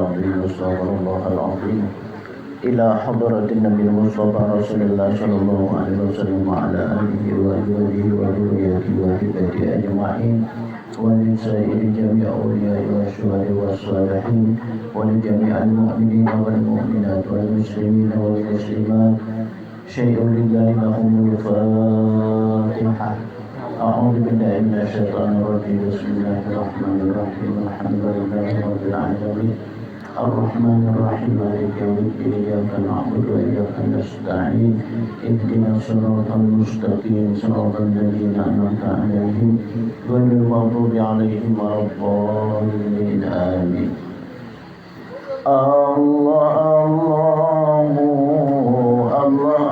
العظيم استغفر الله العظيم إلى حضرة النبي المصطفى رسول الله صلى الله عليه وسلم وعلى آله وأزواجه وذريته وحبته أجمعين ولسائر جميع أولياء والشهداء والصالحين ولجميع المؤمنين والمؤمنات والمسلمين والمسلمات شيء لله لهم الفاتحة. أعوذ بالله من الشيطان الرجيم بسم الله الرحمن الرحيم الحمد لله رب العالمين الرحمن الرحيم مالك يوم الدين إياك نعبد وإياك نستعين اهدنا الصراط المستقيم صراط الذين أنعمت عليهم غير المغضوب عليهم ولا الضالين آمين. الله الله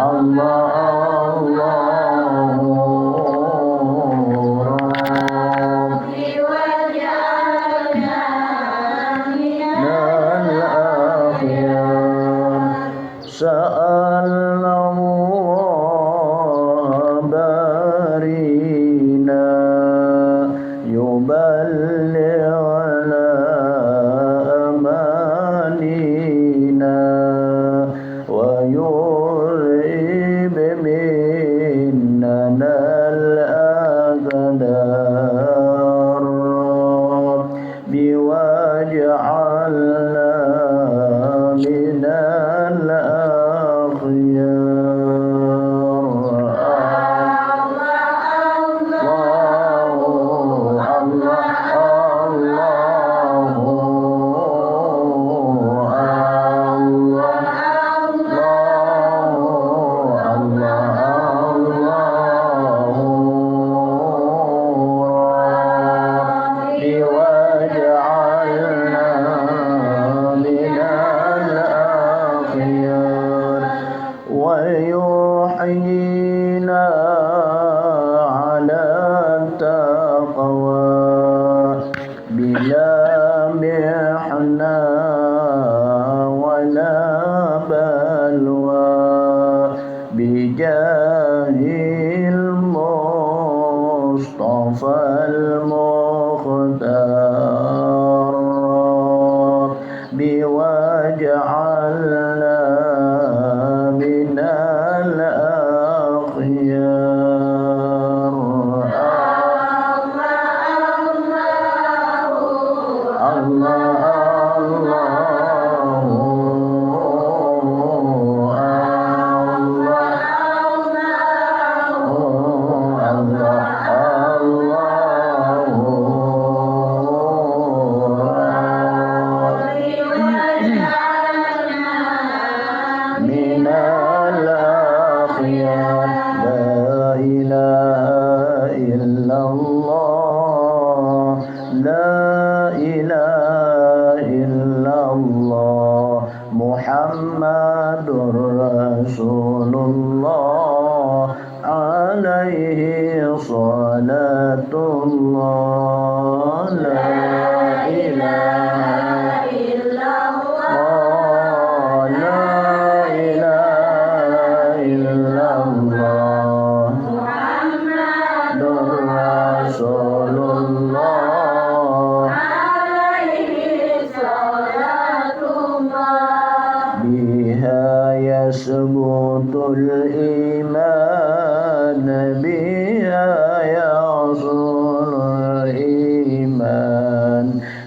الله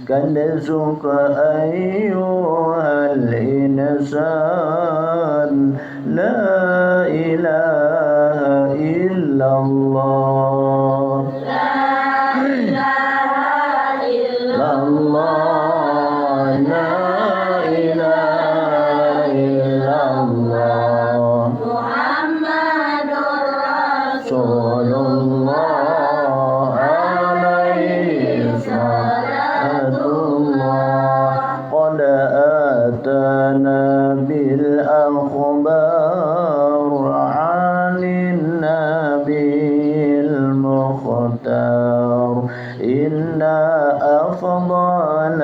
كنزك أيها الإنسان لا إله إلا الله لا إله إلا الله لا إله إلا الله محمد رسول الله عليه الصلاة إن أفضل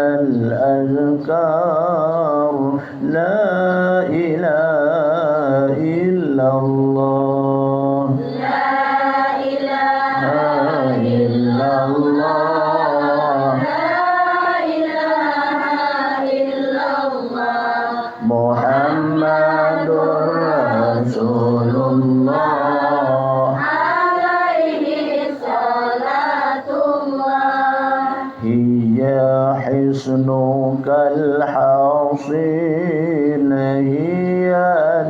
الأذكار لا إله إلا الله لا إله إلا الله لا إله إلا الله محمد رسول الله عليه صلاة الله هي حصنك الحصين هي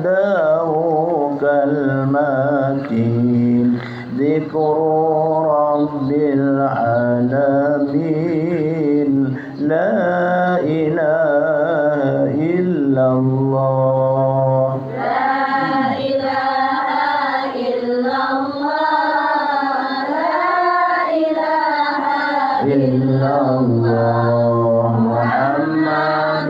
داؤك المتين ذكر رب العالمين لا إله إلا الله لا إله إلا الله لا إله إلا الله محمد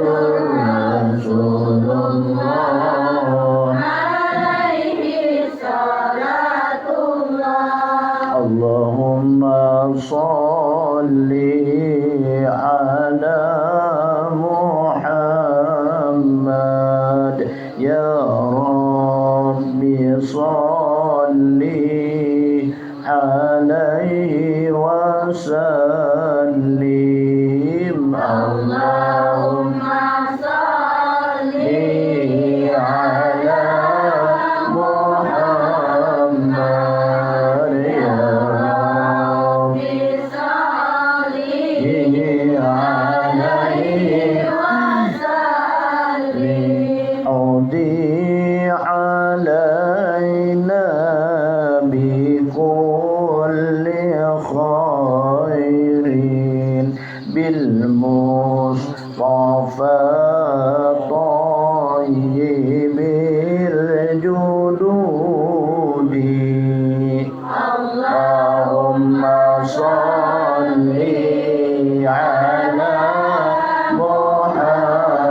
رسول الله عليه صلاة الله اللهم صل على محمد يا ربي صل عليه وسلم اللهم صل على محمد يا ربي صل عليه وسلم أودي علينا بكل خير بالمصطفى طيب الجدود اللهم صل على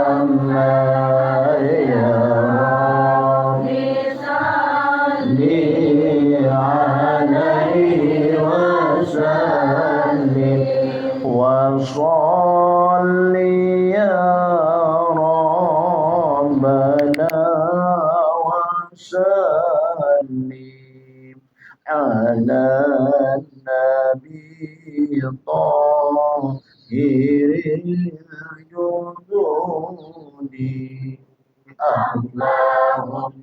محمد يا ربي صل عليه وسلم وصل يا ربنا وسلم على النبي طاهر الجدود اللهم صل على محمد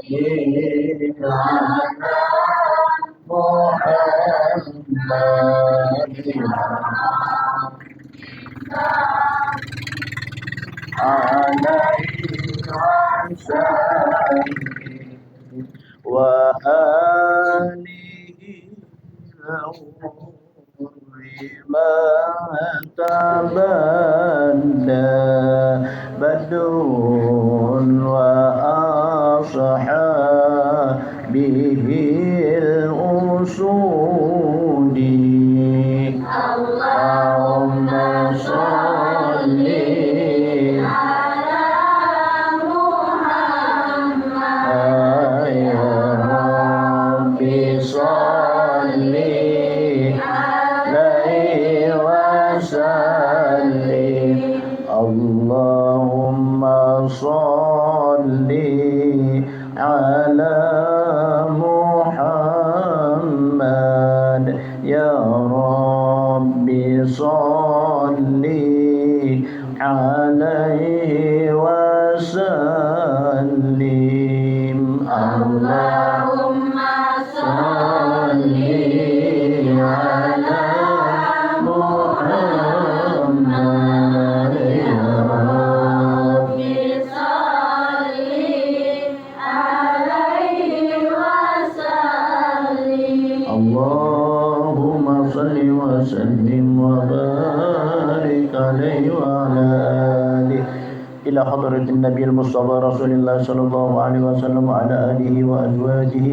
عليه وسلم وآله ما تبدى بدر وأصحابه الأسود اللهم صل على محمد يا ربي صل عليه وسلم اللهم صل على محمد يا ربي صل عليه وسلم اللهم صل على محمد يا ربي صل عليه وسلم اللهم صل وسلم وبارك عليه وعلى آله إلى حضرة النبي المصطفى رسول الله صلى الله عليه وسلم وعلى آله وأزواجه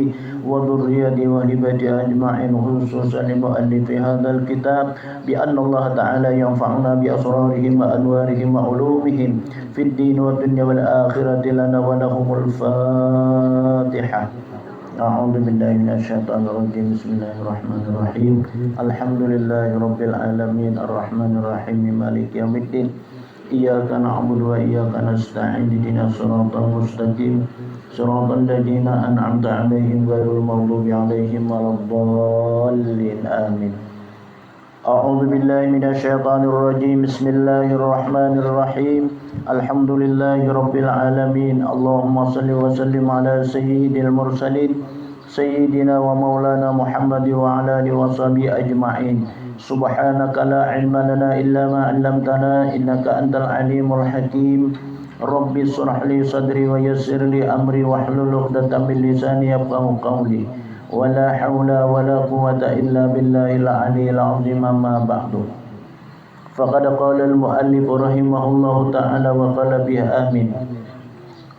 وذريته وهبته أجمعين خصوصا لمؤلف هذا الكتاب بأن الله تعالى ينفعنا بأسرارهم وأنوارهم وعلومهم في الدين والدنيا والآخرة لنا ولهم الفاتحة. A'udzu billahi minasyaitonir rajim. Bismillahirrahmanirrahim. Alhamdulillahi rabbil alamin arrahmanir rahim maliki yaumiddin. Iyyaka na'budu wa iyyaka nasta'in ihdinas siratal mustaqim siratal ladzina an'amta 'alaihim ghairil maghdubi 'alaihim waladdallin. Amin. A'udzu billahi minasyaitonir rajim. Bismillahirrahmanirrahim. Alhamdulillahi rabbil alamin. Allahumma shalli wa sallim ala sayyidil mursalin sayyidina wa maulana Muhammad wa ala alihi wa sahbihi ajma'in. Subhanaka la ilma lana illa ma 'allamtana innaka antal alimul hakim. Rabbi shrah li sadri wa yassir li amri wahlul 'uqdatam min lisani yafqahu qawli. Wala haula wala quwwata illa billahil aliyyil azim. Amma ba'du. Faqad qala al-muallif rahimahullahu ta'ala wa qala bihi amin.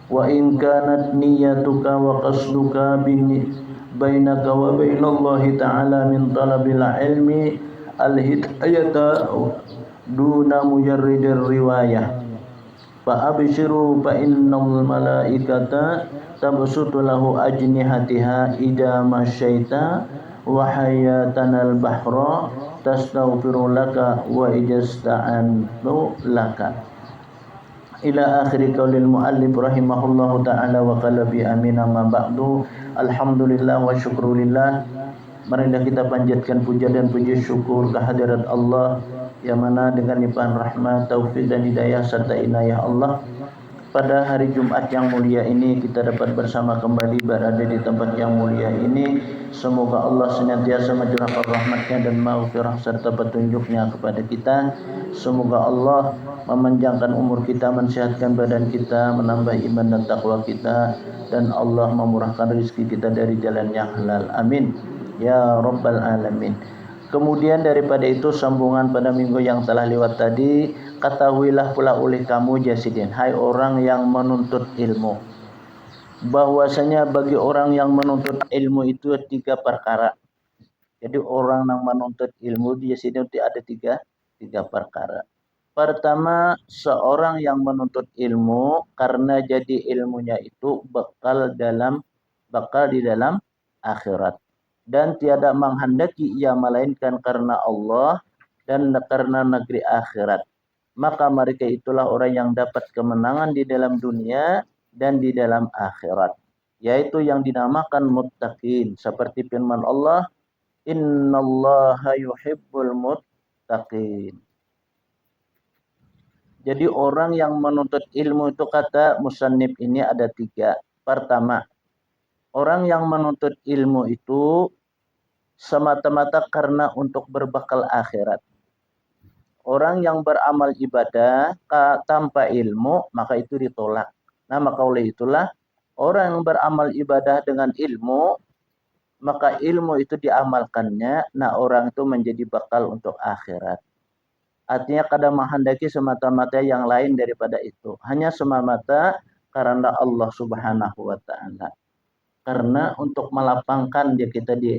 Wa in kanat niyyatuka wa qasduka bainaka wa bainallahi ta'ala min talabil ilmi al-hidayata duna mujarridir riwayah fa abshiru fa innal malaikata tabsutu lahu ajnihatiha idza masyaita wa hayatanal bahra tastaghfiru laka wa ijasta'antu laka ila akhiri qaulil muallif rahimahullahu ta'ala wa qala bi amin. Amma ba'du. Alhamdulillah wa syukrulillah. Marilah kita panjatkan puja dan puji syukur kehadirat Allah yang mana dengan limpahan rahmat, taufik dan hidayah serta inayah Allah pada hari Jumat yang mulia ini kita dapat bersama kembali berada di tempat yang mulia ini. Semoga Allah senantiasa mencurahkan rahmatnya dan maghfirah serta petunjuknya kepada kita. Semoga Allah memanjangkan umur kita, mensehatkan badan kita, menambah iman dan takwa kita, dan Allah memurahkan rezeki kita dari jalan yang halal. Amin ya rabbal alamin. Kemudian daripada itu sambungan pada minggu yang telah lewat tadi, ketahuilah pula oleh kamu Jasidin, hai orang yang menuntut ilmu, bahwasanya bagi orang yang menuntut ilmu itu 3 perkara. Jadi orang yang menuntut ilmu di sini ada tiga perkara. Pertama, seorang yang menuntut ilmu karena jadi ilmunya itu bekal di dalam akhirat, dan tiada menghendaki ia melainkan karena Allah dan karena negeri akhirat. Maka mereka itulah orang yang dapat kemenangan di dalam dunia dan di dalam akhirat, yaitu yang dinamakan muttaqin, seperti firman Allah, innallaha yuhibbul muttaqin. Jadi orang yang menuntut ilmu itu kata musannif ini ada 3. Pertama, orang yang menuntut ilmu itu semata-mata karena untuk berbekal akhirat. Orang yang beramal ibadah tanpa ilmu maka itu ditolak. Nah, maka oleh itulah orang yang beramal ibadah dengan ilmu, maka ilmu itu diamalkannya, nah orang itu menjadi bekal untuk akhirat. Artinya kadang menghendaki semata-mata yang lain daripada itu, hanya semata karena Allah Subhanahu wa ta'ala. Karena untuk melapangkan dia kita di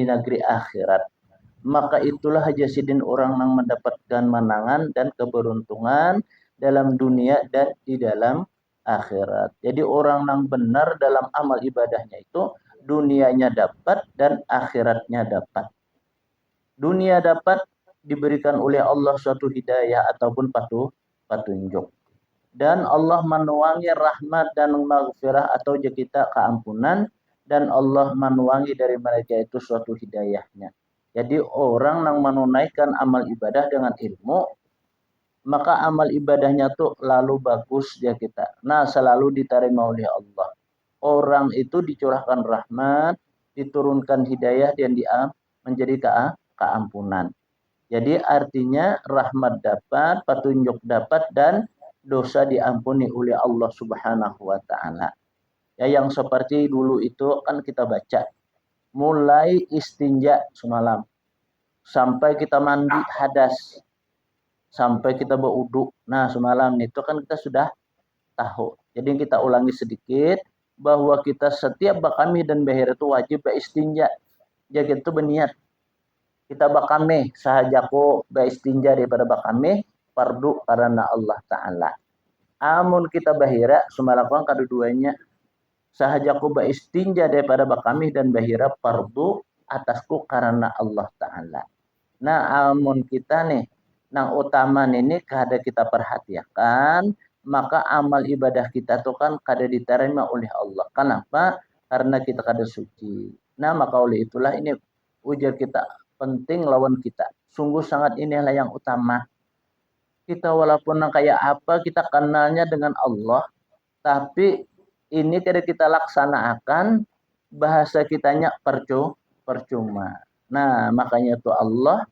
negeri akhirat. Maka itulah Jasidin orang yang mendapatkan menangan dan keberuntungan dalam dunia dan di dalam akhirat. Jadi orang yang benar dalam amal ibadahnya itu dunianya dapat dan akhiratnya dapat. Dunia dapat diberikan oleh Allah suatu hidayah ataupun petunjuk. Dan Allah menuangi rahmat dan maghfirah atau kita keampunan, dan Allah menuangi dari mereka itu suatu hidayahnya. Jadi orang yang menunaikan amal ibadah dengan ilmu, maka amal ibadahnya tuh lalu bagus dia kita. Nah, selalu diterima oleh Allah. Orang itu dicurahkan rahmat, diturunkan hidayah dan menjadi keampunan. Jadi artinya rahmat dapat, petunjuk dapat, dan dosa diampuni oleh Allah Subhanahu wa ta'ala. Ya, yang seperti dulu itu kan kita baca, mulai istinja semalam sampai kita mandi hadas, sampai kita berwudu. Nah, semalam itu kan kita sudah tahu. Jadi kita ulangi sedikit bahwa kita setiap bakami dan behir itu wajib beristinja. Jadi itu berniat kita bakame sahajako beistinja daripada bakame fardu karena Allah Ta'ala. Amun kita bahira sumalakuan kedua-duanya sahajaku istinja daripada bakami dan bahira fardu atasku karena Allah Ta'ala. Nah, amun kita nih, nang utama ini kada kita perhatikan, maka amal ibadah kita tuh kan kada diterima oleh Allah. Kenapa? Karena kita kada suci. Nah, maka oleh itulah ini ujar kita penting lawan kita. Sungguh sangat inilah yang utama. Kita walaupun kayak apa, kita kenalnya dengan Allah, tapi ini tidak kita laksanakan, bahasa kitanya percuma. Nah, makanya itu Allah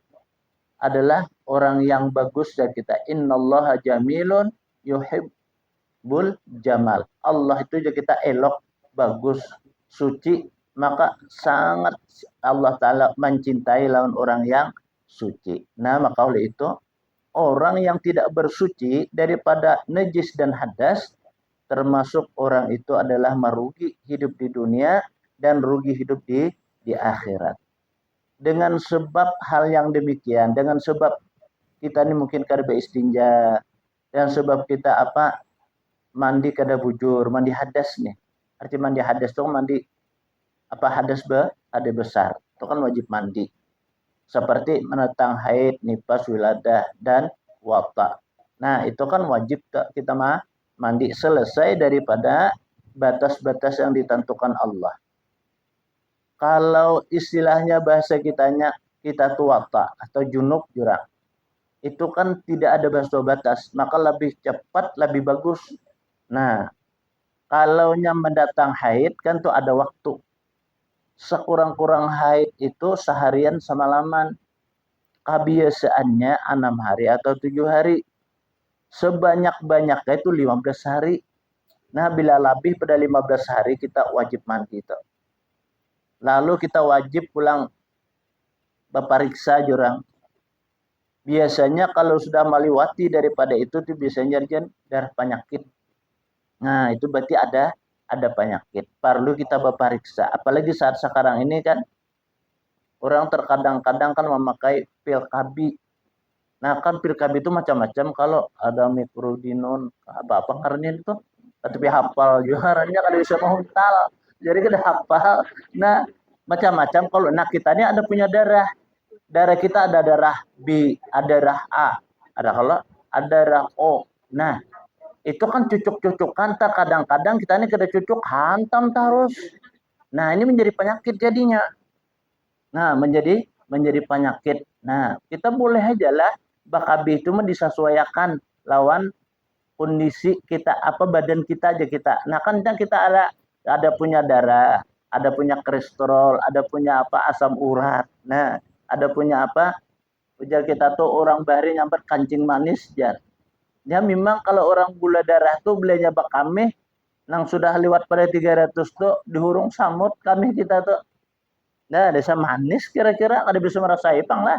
adalah orang yang bagus dan kita. Innallaha jamilun yuhibbul jamal. Allah itu juga kita elok, bagus, suci, maka sangat Allah Ta'ala mencintai lawan orang yang suci. Nah, maka oleh itu orang yang tidak bersuci daripada najis dan hadas, termasuk orang itu adalah merugi hidup di dunia dan rugi hidup di akhirat. Dengan sebab hal yang demikian, dengan sebab kita ini mungkin kada beristinja, dan sebab kita mandi kada bujur, mandi hadas nih. Arti mandi hadas itu mandi hadas ada besar, itu kan wajib mandi. Seperti menentang haid, nifas, wiladah, dan wata. Nah, itu kan wajib kita mandi selesai daripada batas-batas yang ditentukan Allah. Kalau istilahnya bahasa kita tuh wata atau junub jurang, itu kan tidak ada batas, maka lebih cepat, lebih bagus. Nah, kalau mendatang haid kan tuh ada waktu. Sekurang-kurang haid itu seharian semalaman. Kebiasaannya 6 hari atau 7 hari. Sebanyak-banyaknya itu 15 hari. Nah, bila lebih pada 15 hari kita wajib mandi itu. Lalu kita wajib pulang bepariksa jurang. Biasanya kalau sudah meliwati daripada itu tuh biasanya darah penyakit. Nah, itu berarti ada penyakit. Perlu kita bepariksa. Apalagi saat sekarang ini kan orang terkadang-kadang kan memakai pil KB. Nah, kan pil KB itu macam-macam. Kalau ada mikrodinun, apa karena itu, tapi hafal juaranya kada bisa menghuntal. Jadi kada hafal. Nah, macam-macam. Kalau kita ini ada punya darah. Darah kita ada darah B, ada darah A, ada darah O. Nah, itu kan cucuk-cucukan, kadang-kadang kita ini kada cucuk hantam terus. Nah, ini menjadi penyakit jadinya. Nah, menjadi penyakit. Nah, kita boleh aja lah BKB itu disesuaikan lawan kondisi kita, badan kita aja kita. Nah, kan kita ada punya darah, ada punya kolesterol, ada punya asam urat. Nah, ada punya ujar kita tuh orang bahari nyamper kancing manis jar. Ya memang kalau orang gula darah tuh belinya bakame nang sudah lewat pada 300 tuh dihurung samut kami kita tuh. Nah, desa manis kira-kira kada bisa merasa ipang lah.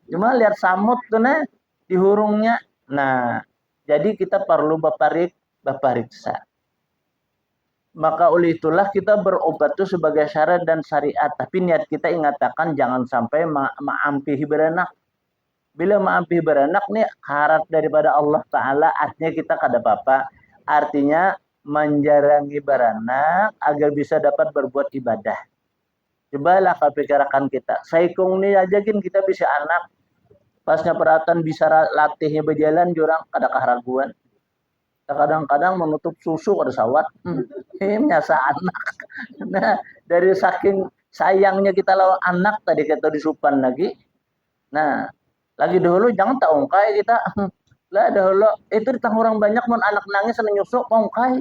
Cuma lihat samut tuh nah dihurungnya. Nah, jadi kita perlu bepariksa. Maka oleh itulah kita berobat itu sebagai syarat dan syariat. Tapi niat kita ingatakan jangan sampai ma'ampihi beranak. Bila ma'ampihi beranak nih harap daripada Allah Ta'ala, artinya kita kada apa-apa. Artinya menjarangi beranak agar bisa dapat berbuat ibadah. Cobalah kalau pikirkan kita. Saikung nih aja kita bisa anak. Pasnya perhatian bisa latihnya berjalan jurang kada keharaguan. Kadang-kadang menutup susu ada sawat. Ini nyasa anak. Nah, dari saking sayangnya kita lawan anak tadi kita disupan lagi. Nah, lagi dahulu jangan tak ungkai kita. Lah dahulu itu ditang orang banyak mun anak nangis nyusuk ungkai.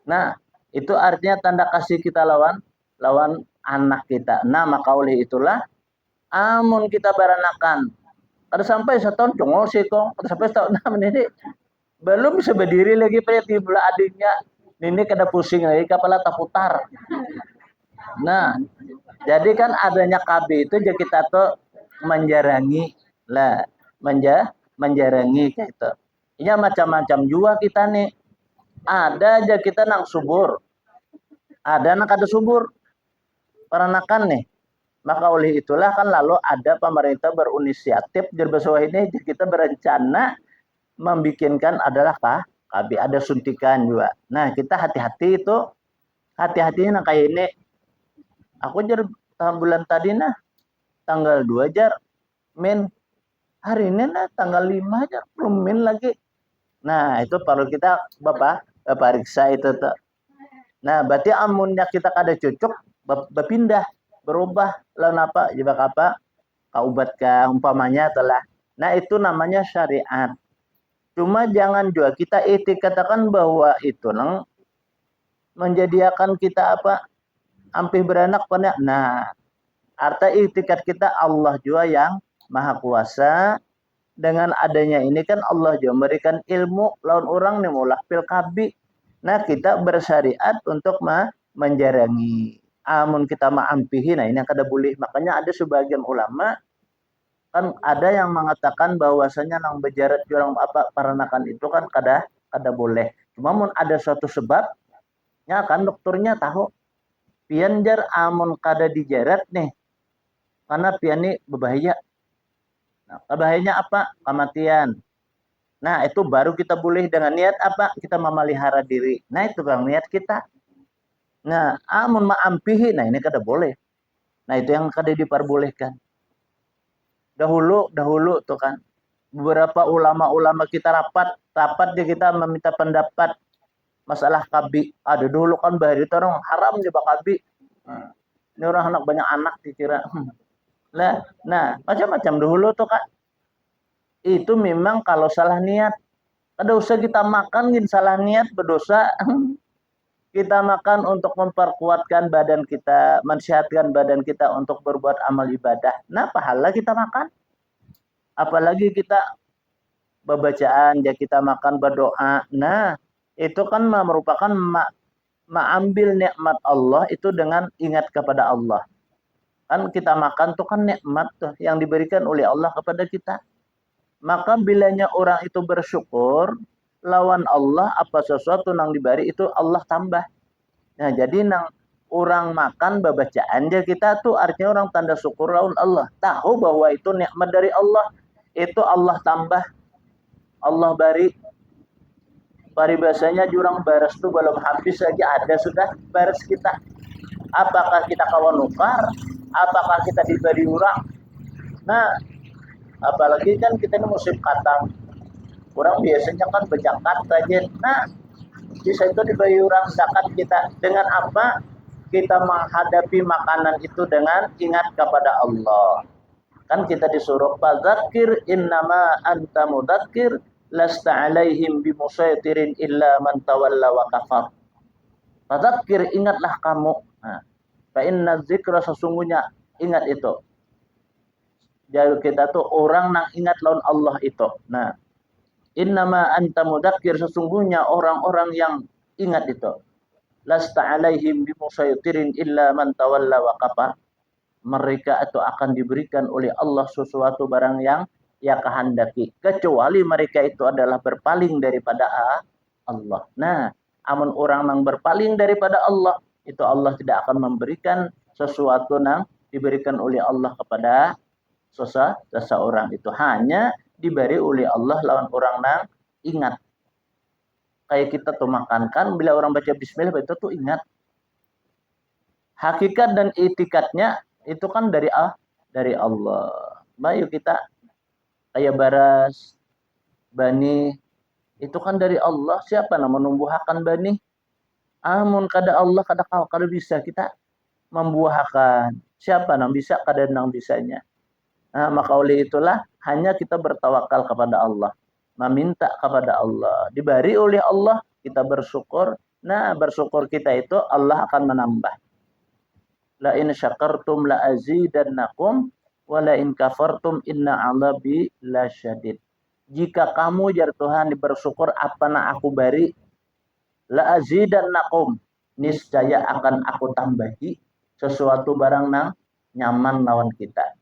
Nah, itu artinya tanda kasih kita lawan anak kita. Nah, maka oleh itulah amun kita beranakan. Kada sampai setahun congol sih kok. Kada sampai setahun ini belum bisa berdiri lagi pada tiba adiknya. Ini kada pusing lagi kepala tak putar. Nah, jadi kan adanya KB itu jadi kita tuh menjarangi lah, menjarangi gitu. Ini macam-macam juga kita nih. Ada aja kita nang subur. Ada nang kada subur. Peranakan nih. Maka oleh itulah kan lalu ada pemerintah berinisiatif jadi besok ini kita berencana membikinkan adalah KB, ada suntikan juga. Nah, kita hati-hati itu hati-hatinya nah kayak ini. Aku jar bulan tadi nah tanggal 2 jar min, hari ini nah tanggal 5 jar belum min lagi. Nah, itu perlu kita Bapak periksa itu tuh. Nah, berarti amunnya kita kada cocok berpindah, berubah lawan apa? Jebak apa? Kaubat ke umpamanya telah. Nah, itu namanya syariat. Cuma jangan juga kita katakan bahwa itu nang menjadikan kita apa? Ampih beranak pada. Nah, arti itikat kita Allah juga yang maha kuasa. Dengan adanya ini kan Allah juga memberikan ilmu lawan orang nih mulah pil kabi. Nah, kita bersyariat untuk menjarangi. Amun kita ma'ampihi, nah ini yang kada boleh. Makanya ada sebagian ulama kan ada yang mengatakan bahwasanya nang bejarat orang apa paranakan itu kan kada boleh. Cuma mun ada suatu sebabnya kan dokternya tahu pian jar amun kada dijarat nih karena pian ini berbahaya. Nah, bahayanya apa? Kematian. Nah, itu baru kita boleh dengan niat apa? Kita memelihara diri. Nah, itu bang niat kita. Nah, amun ma'ampihi, nah ini kada boleh. Nah, itu yang kada diperbolehkan. Dahulu tuh kan. Beberapa ulama-ulama kita rapat dia kita meminta pendapat masalah kabi. Ada dulu kan bahari itu orang haram juga kabi. Nah, ini orang anak banyak anak dikira. Nah, macam-macam dahulu tuh kan. Itu memang kalau salah niat. Kada usah kita makan gin salah niat berdosa. Kita makan untuk memperkuatkan badan kita, mensehatkan badan kita untuk berbuat amal ibadah. Nah, pahala kita makan. Apalagi kita bacaan, ya kita makan berdoa. Nah, itu kan merupakan mengambil nikmat Allah itu dengan ingat kepada Allah. Kan kita makan tuh kan nikmat tuh yang diberikan oleh Allah kepada kita. Maka bilanya orang itu bersyukur, lawan Allah apa sesuatu yang diberi itu Allah tambah. Nah, jadi nang orang makan babacaan dia kita tuh artinya orang tanda syukur lawan Allah. Tahu bahwa itu nikmat dari Allah. Itu Allah tambah, Allah bari. Paribasanya jurang baras tuh belum habis saja ada sudah baras kita. Apakah kita kawan nukar? Apakah kita diberi orang? Nah, apalagi kan kita ini musim katang. Orang biasanya kan berzakat saja. Nah, bisa itu diberi orang zakat kita dengan apa? Kita menghadapi makanan itu dengan ingat kepada Allah. Kan kita disuruh fadzakir innama anta mudzakir lasta alaihim bimusaitirin illa man tawalla wa kafar. Fadzakir ingatlah kamu. Nah, fa inna dzikra sesungguhnya ingat itu. Jadi kita tuh orang yang ingat lawan Allah itu. Nah, innama anta mudzakir sesungguhnya orang-orang yang ingat itu. Lasta alaihim bimusaitirin illa man tawalla wa kafar. Mereka itu akan diberikan oleh Allah sesuatu barang yang ia kehendaki. Kecuali mereka itu adalah berpaling daripada Allah. Nah, amun orang yang berpaling daripada Allah, itu Allah tidak akan memberikan sesuatu yang diberikan oleh Allah kepada seseorang itu. Hanya diberi oleh Allah lawan orang yang ingat. Kayak kita tuh makan kan, bila orang baca bismillah itu tuh ingat. Hakikat dan itikadnya itu kan dari Allah. Bayu kita kayak baras, bani, itu kan dari Allah. Siapa yang menumbuhkan bani? Amun kada Allah kada bisa kita membuahkan. Siapa yang bisa kada nang bisanya. Nah, maka oleh itulah hanya kita bertawakal kepada Allah, meminta kepada Allah. Diberi oleh Allah kita bersyukur. Nah, bersyukur kita itu Allah akan menambah. La in syakartum la azidannakum wa la in kafartum inna 'adzabi lasyadid. Jika kamu jar Tuhan bersyukur apa na aku beri, la azidannakum, niscaya akan aku tambahi sesuatu barang nang nyaman lawan kita.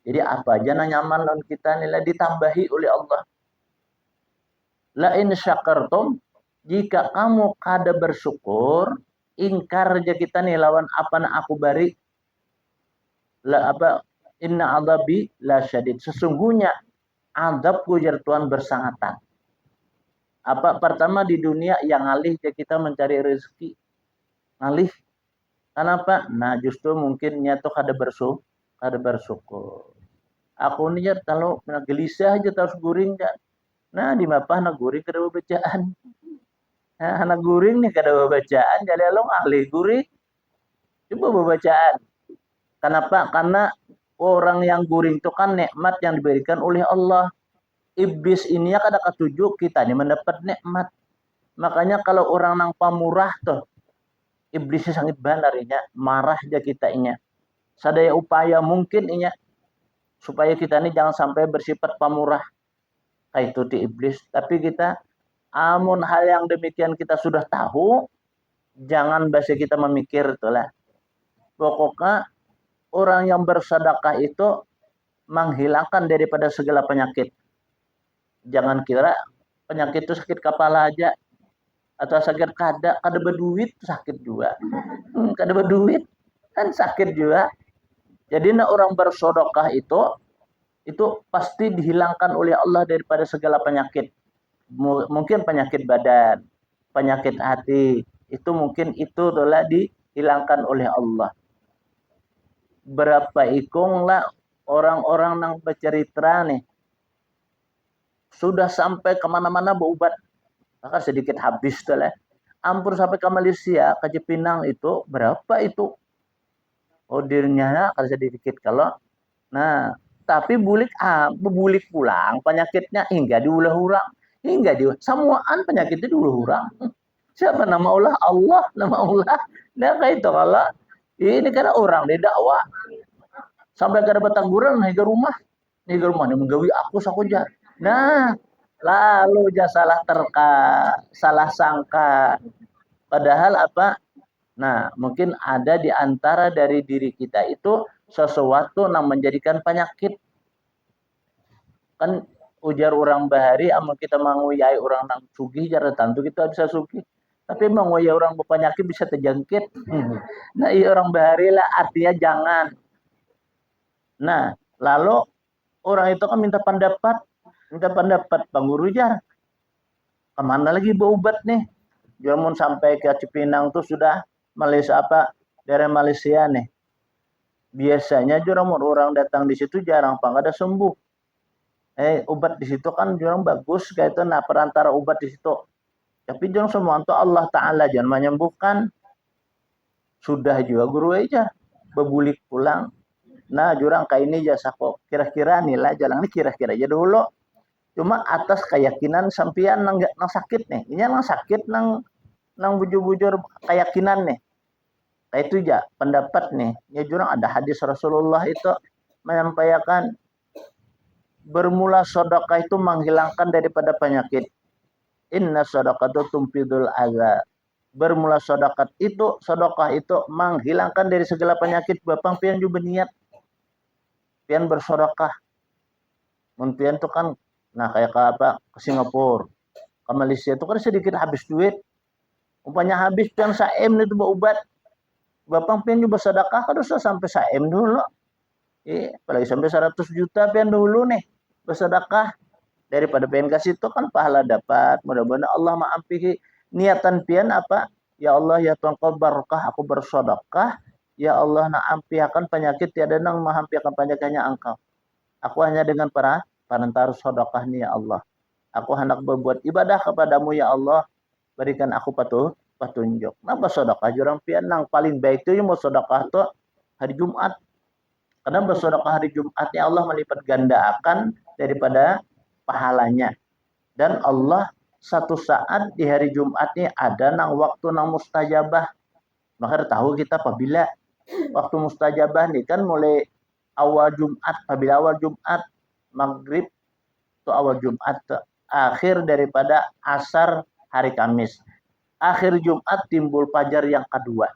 Jadi apa aja nang nyaman lawan kita nilai ditambahi oleh Allah. La in syakartum, jika kamu kada bersyukur, ingkar aja kita nih lawan apa na aku bari. La apa inna adzabi la syadid. Sesungguhnya azabku jar Tuhan bersangatan. Apa pertama di dunia yang alih kita mencari rezeki. ngalih. Kenapa? Nah, justru mungkin nya tuh kada bersyukur. Aku nih ya kalau gelisah aja terus guring kan. Nah, di mapah na guring kada bacaan. Nah, anak guring nih kada bacaan, jadi lo ngalih guring. Coba bacaan. Kenapa? Karena orang yang guring itu kan nikmat yang diberikan oleh Allah. Iblis ini ya kada ketujuh kita nih mendapat nikmat. Makanya kalau orang nang pamurah tuh, iblisnya sangat benar inya, marah aja kita inya. Sadaya upaya mungkin inya supaya kita ini jangan sampai bersifat pamurah kayak itu di iblis. Tapi kita amun hal yang demikian kita sudah tahu, jangan bahasa kita memikir itulah. Pokoknya orang yang bersedekah itu menghilangkan daripada segala penyakit. Jangan kira penyakit itu sakit kepala aja atau sakit kada berduit sakit juga. Kada berduit kan sakit juga. Jadi orang bersedekah itu pasti dihilangkan oleh Allah daripada segala penyakit. Mungkin penyakit badan, penyakit hati, itu mungkin itu telah dihilangkan oleh Allah. Berapa ikung lah orang-orang yang bercerita nih, sudah sampai kemana-mana berobat, maka sedikit habis tuh lah. Ampun sampai ke Malaysia, ke Cipinang itu berapa itu? Odirnya kalau sedikit kalau, nah tapi bulik pulang penyakitnya hingga diulah urang, hingga di semuaan penyakitnya diulah urang. Siapa nama Allah? Allah nama Allah. Nah kayak itu kalau ini kan orang di dakwah sampai ke batangguran nih ke rumah nih menggawi aku sakuja. Nah lalu ja salah sangka. Padahal apa? Nah, mungkin ada di antara dari diri kita itu sesuatu yang menjadikan penyakit. Kan ujar orang bahari, amun kita menguyai orang nang sugih, jarang tentu kita bisa sugih. Tapi menguyai orang berpenyakit bisa terjangkit. Nah, iya orang bahari lah artinya jangan. Nah, lalu orang itu kan minta pendapat pengurus jar. Kemana lagi berobat nih? Jamun sampai ke Cipinang tuh sudah Malaysia apa dari Malaysia nih. Biasanya jurang orang datang di situ jarang ada sembuh. Obat di situ kan jurang bagus kayak itu nah perantara obat di situ. Tapi jurang semua untuk Allah Ta'ala jangan menyembuhkan. Sudah juga guru aja bebulik pulang. Nah jurang kayak ini jasa kok kira-kira nilai jalan ini kira-kira aja dulu. Cuma atas keyakinan sampian nang sakit nih. Ini nang sakit nang bujur-bujur keyakinan nih. Kayak itu ya pendapat nih. Ya jurang ada hadis Rasulullah itu menyampaikan bermula sedekah itu menghilangkan daripada penyakit. Inna sedekatu tumpidul adza. Bermula sedekah itu menghilangkan dari segala penyakit. Bapak pian juga niat pian bersedekah. Mun pian itu kan nah kayak ke apa ke Singapura, ke Malaysia itu kan sedikit habis duit. Umpamanya habis pian saem itu berobat. Bapak pian juga sedekah kan usah sampai saem dulu. Apalagi sampai 100 juta pian dulu nih bersedekah daripada pian kasih itu kan pahala dapat. Mudah-mudahan Allah maampiri niatan pian apa? Ya Allah ya Tuhan kau barokah aku bersedekah. Ya Allah nak ampiakan penyakit tiada nang mahampiakan penyakitnya engkau. Aku hanya dengan perantara sedekah nih ya Allah. Aku hendak berbuat ibadah kepadamu ya Allah. Berikan aku petunjuk. Napa sedekah jurang pian nang paling baik itu mau sedekah tuh hari Jumat. Karena bersedekah hari Jumatnya Allah melipat gandakan daripada pahalanya. Dan Allah satu saat di hari Jumat ini ada nang waktu nang mustajabah. Maka tahu kita apabila waktu mustajabah nih kan mulai awal Jumat, apabila awal Jumat maghrib itu awal Jumat akhir daripada asar hari Kamis. Akhir Jumat timbul fajar yang kedua.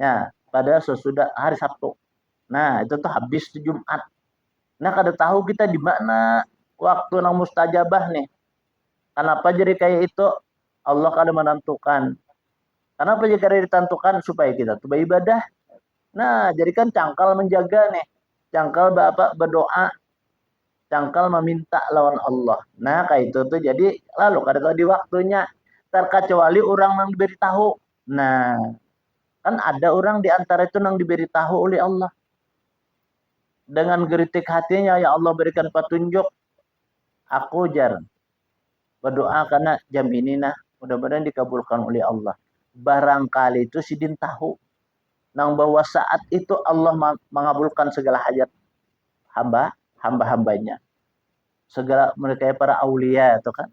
Ya, pada sesudah hari Sabtu. Nah, itu tuh habis di Jumat. Nah, kada tahu kita di mana waktu nang mustajabah nih. Kenapa jadi kayak itu? Allah kada menentukan. Kenapa jadi kada ditentukan supaya kita tuh beribadah. Nah, jadi kan cangkal menjaga nih. Cangkal Bapak berdoa, cangkal meminta lawan Allah. Nah, kayak itu tuh jadi lalu kada tahu di waktunya terkecuali orang yang diberitahu. Nah, Kan ada orang di antara itu yang diberitahu oleh Allah. Dengan geritik hatinya, ya Allah berikan petunjuk. Aku jar berdoa karena jam ini nah. Mudah-mudahan dikabulkan oleh Allah. Barangkali itu sidin tahu. Nang bahwa saat itu Allah mengabulkan segala hajat hamba-hambanya. Segala mereka para aulia itu kan.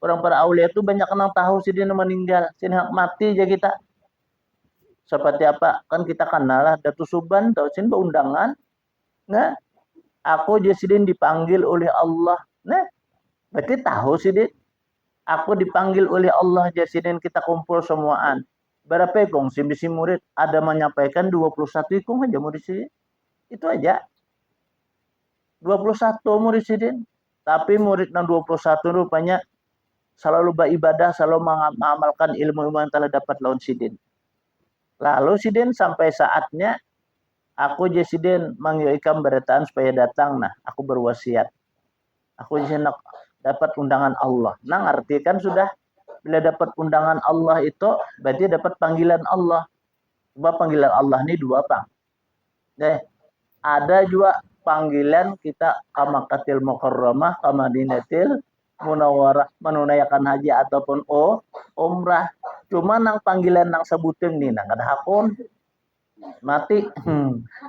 Orang para aulia itu banyak yang tahu sidin meninggal. Sidin mati aja kita. Seperti apa? Kan kita kenal lah Datu Suban, tahu sin undangan. Nah, aku Jasidin dipanggil oleh Allah. Nah, berarti tahu Sidin. Aku dipanggil oleh Allah Jasidin kita kumpul semuaan. Berapa ekong si bisi murid ada menyampaikan 21 ikung aja murid Sidin. Itu aja. 21 murid Sidin. Tapi murid yang 21 rupanya selalu beribadah, selalu mengamalkan ilmu-ilmu yang telah dapat lawan Sidin. Lalu Sidin sampai saatnya aku Jasidin mengirimkan beritaan supaya datang. Nah, aku berwasiat. Aku Jasidin dapat undangan Allah. Nah, arti kan sudah bila dapat undangan Allah itu berarti dapat panggilan Allah. Sebab panggilan Allah ini dua pang. Ada juga panggilan kita kamakatil mukarramah, kamadinatil munawwarah menunaikan haji ataupun umrah. Cuma nang panggilan nang sebutin nih nang ada hakun mati.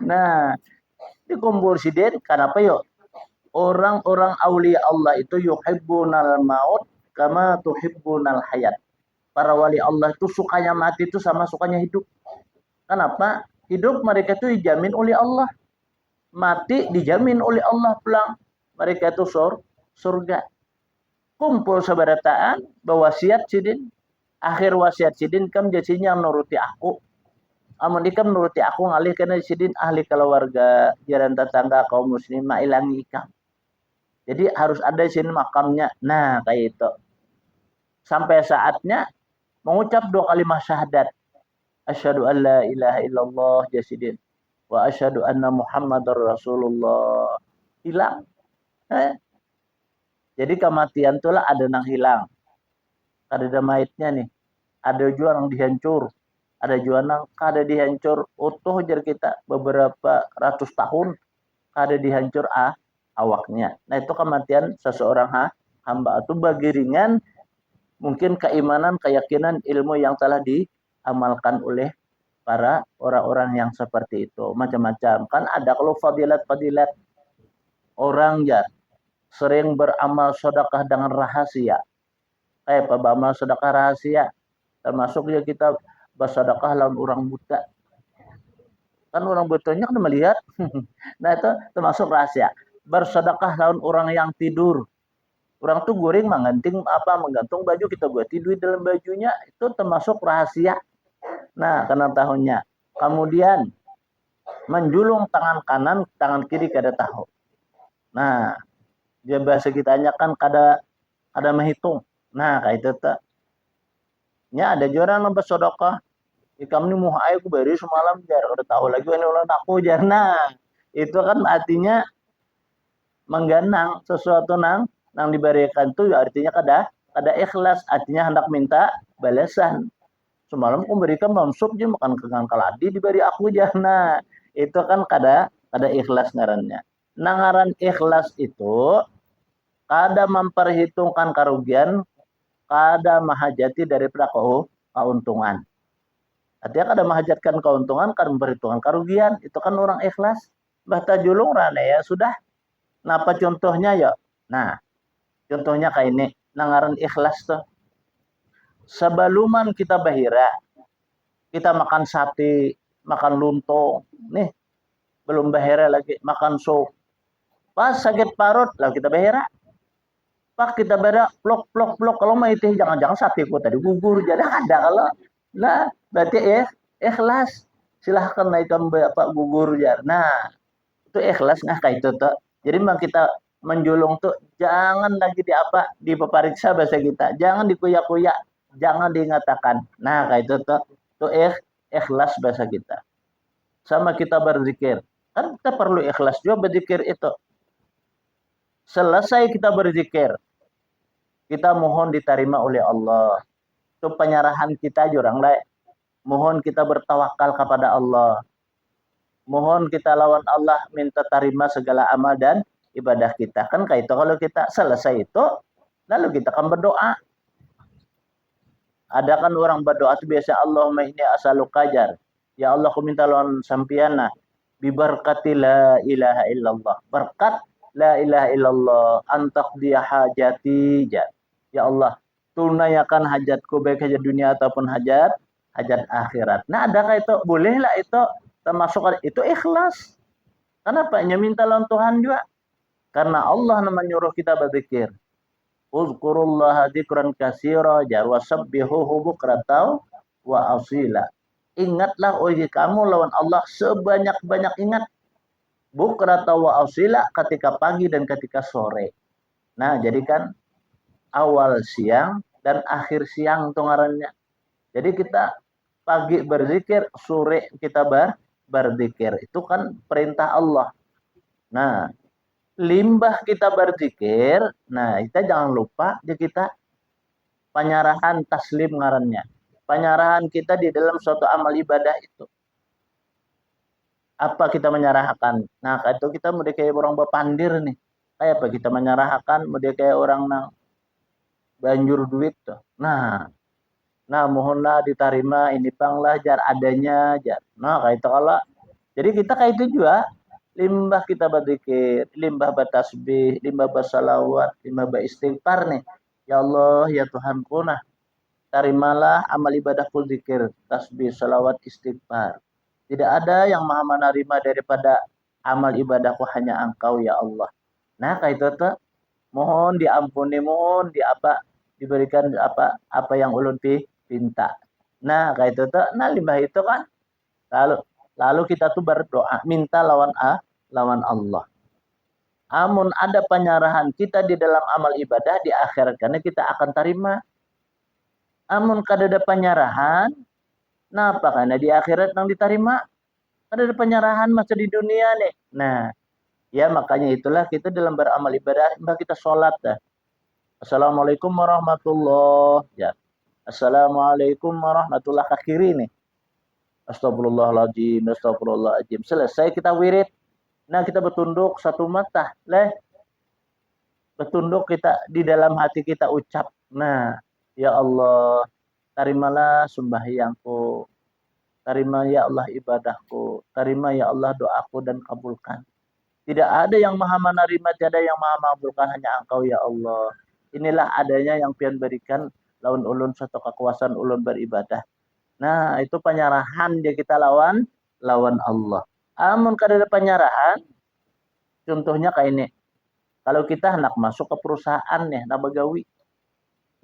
Nah, dikumpul sidin kenapa yuk? Orang-orang aulia Allah itu yuhibbunal maut kama tuhibbunal hayat. Para wali Allah itu sukanya mati itu sama sukanya hidup. Kenapa? Hidup mereka itu dijamin oleh Allah. Mati dijamin oleh Allah pulang. Mereka itu surga. Kumpul seberataan bewasiat sidin. Akhir wasiat sidin kam jadinya menuruti aku. Amun ikam menuruti aku ngalih karena sidin ahli keluarga jaran tetangga kaum muslimah ilangi ikam. Jadi harus ada sini makamnya. Nah, kayak itu. Sampai saatnya mengucap dua kalimat syahadat. Asyhadu an la ilaha illallah jasidin. Wa asyhadu anna Muhammadar Rasulullah. Hilang. Jadi kematian itulah ada yang hilang. Ada maitnya nih. Ada juga yang dihancur. Ada juga yang kada dihancur. Utuh jar kita beberapa ratus tahun. Kada dihancur awaknya. Nah itu kematian seseorang hamba itu bagi ringan mungkin keimanan, keyakinan, ilmu yang telah diamalkan oleh para orang-orang yang seperti itu. Macam-macam. Kan ada kalau fadilat-fadilat orang ya sering beramal sedekah dengan rahasia. Kayak apa beramal sedekah rahasia? Termasuk ya kita bersedekah lawan orang buta. Kan orang butanya kan melihat. Nah itu termasuk rahasia. Bersedekah lawan orang yang tidur. Orang tuh goreng menggantung baju kita buat tidur dalam bajunya itu termasuk rahasia. Nah, karena tahunnya. Kemudian menjulung tangan kanan, tangan kiri kada tahu. Nah, dia bahasa kitanya kan kada menghitung. Nah, kayak itu tuh. Nya ada juga orang nambah sedekah. Ikam ni muh aku beri semalam jar udah tahu lagi ini ulang aku jar. Nah, itu kan artinya mengganang sesuatu nang diberikan itu artinya kada ikhlas, artinya hendak minta balasan. Semalam aku berikan mamsup je makan kegang kaladi diberi aku jar. Nah, itu kan kada ikhlas ngarannya. Nah, ngaran ikhlas itu kada memperhitungkan kerugian, kada mahajati daripada keuntungan. Artinya kada menghajatkan keuntungan, kada memperhitungkan kerugian. Itu kan orang ikhlas. Bahta julung rane ya sudah. Napa contohnya ya? Nah, contohnya kayak ini. Nangaran ikhlas tuh. Sebaluman kita bahira, kita makan sate, makan luntong. Nih, belum bahira lagi. Makan sup. Pas sakit parut, lalu kita bahira. Pak kita bahira, plok. Kalau mau itu jangan-jangan sate ku tadi gugur. Jadi ada kalau. Nah, berarti ikhlas. Silahkan naikkan bapak gugur ya. Nah, itu ikhlas nah kayak itu tuh. Jadi memang kita menjulung tuh jangan lagi dipepariksa bahasa kita. Jangan dikuyak-kuyak, jangan diingatakan. Nah, kayak itu tuh. Itu ikhlas bahasa kita. Sama kita berzikir. Kan kita perlu ikhlas juga berzikir itu. Selesai kita berzikir, kita mohon diterima oleh Allah. Itu penyerahan kita jurang lain. Mohon kita bertawakal kepada Allah. Mohon kita lawan Allah minta terima segala amal dan ibadah kita. Kan kayak itu kalau kita selesai itu lalu kita akan berdoa. Ada kan orang berdoa itu biasa Allahumma inni as'aluka jar. Ya Allah aku minta lawan sampiana bibarkati la ilaha illallah. Berkat la ilaha illallah antaqdiya hajati jar. Ya Allah, tunaikan hajatku baik hajat dunia ataupun hajat akhirat. Nah, adakah itu? Bolehlah itu termasuk itu ikhlas. Kenapa? Hanya minta lawan Tuhan juga. Karena Allah menyuruh kita berzikir. Uzkurullaha dzikran katsira wa sabbihuhu bukratan wa asila. Ingatlah kamu lawan Allah sebanyak-banyak ingat. Bukratan wa asila ketika pagi dan ketika sore. Nah, jadi kan awal siang dan akhir siang itu ngarannya. Jadi kita pagi berzikir, sore kita berzikir. Itu kan perintah Allah. Nah, limbah kita berzikir, nah kita jangan lupa kita penyerahan taslim ngarannya. Penyerahan kita di dalam suatu amal ibadah itu. Apa kita menyerahkan? Nah, itu kita mau kayak orang bepandir nih. Kayak apa kita menyerahkan, mau kayak orang nang banjur duit tuh. Nah mohonlah diterima ini panglah jar adanya jar. Nah, kayak itu kalau jadi kita kayak itu juga limbah kita berzikir, limbah bertasbih, limbah bersalawat, limbah beristighfar nih. Ya Allah, ya Tuhanku, nah terimalah amal ibadahku zikir, tasbih, salawat, istighfar. Tidak ada yang maha menerima daripada amal ibadahku hanya Engkau ya Allah. Nah, kayak itu tuh mohon diampuni, mohon diberikan apa yang ulun pinta. Nah, kayak itu tuh nah limbah itu kan lalu kita tuh berdoa minta lawan Allah. Amun ada penyerahan kita di dalam amal ibadah di akhirat karena kita akan terima. Amun kada ada penyerahan, napa karena di akhirat nang diterima? Kada ada penyerahan masa di dunia nih. Nah, ya makanya itulah kita dalam beramal ibadah, kita sholat dah. Assalamualaikum warahmatullahi ya. Assalamualaikum warahmatullahi ke kiri nih. Astagfirullahaladzim, astagfirullahaladzim. Selesai kita wirid. Nah, kita bertunduk satu mata. Bertunduk kita di dalam hati kita ucap. Nah, ya Allah, terimalah sembahyangku. Terima ya Allah ibadahku. Terima ya Allah doaku dan kabulkan. Tidak ada yang maha menerima, tiada yang maha mengabulkan, hanya Engkau ya Allah. Inilah adanya yang pian berikan lawan ulun satu kekuasaan ulun beribadah. Nah, itu penyerahan dia kita lawan Allah. Amun kada ada penyerahan, contohnya kayak ini. Kalau kita hendak masuk ke perusahaan nih, nak begawi.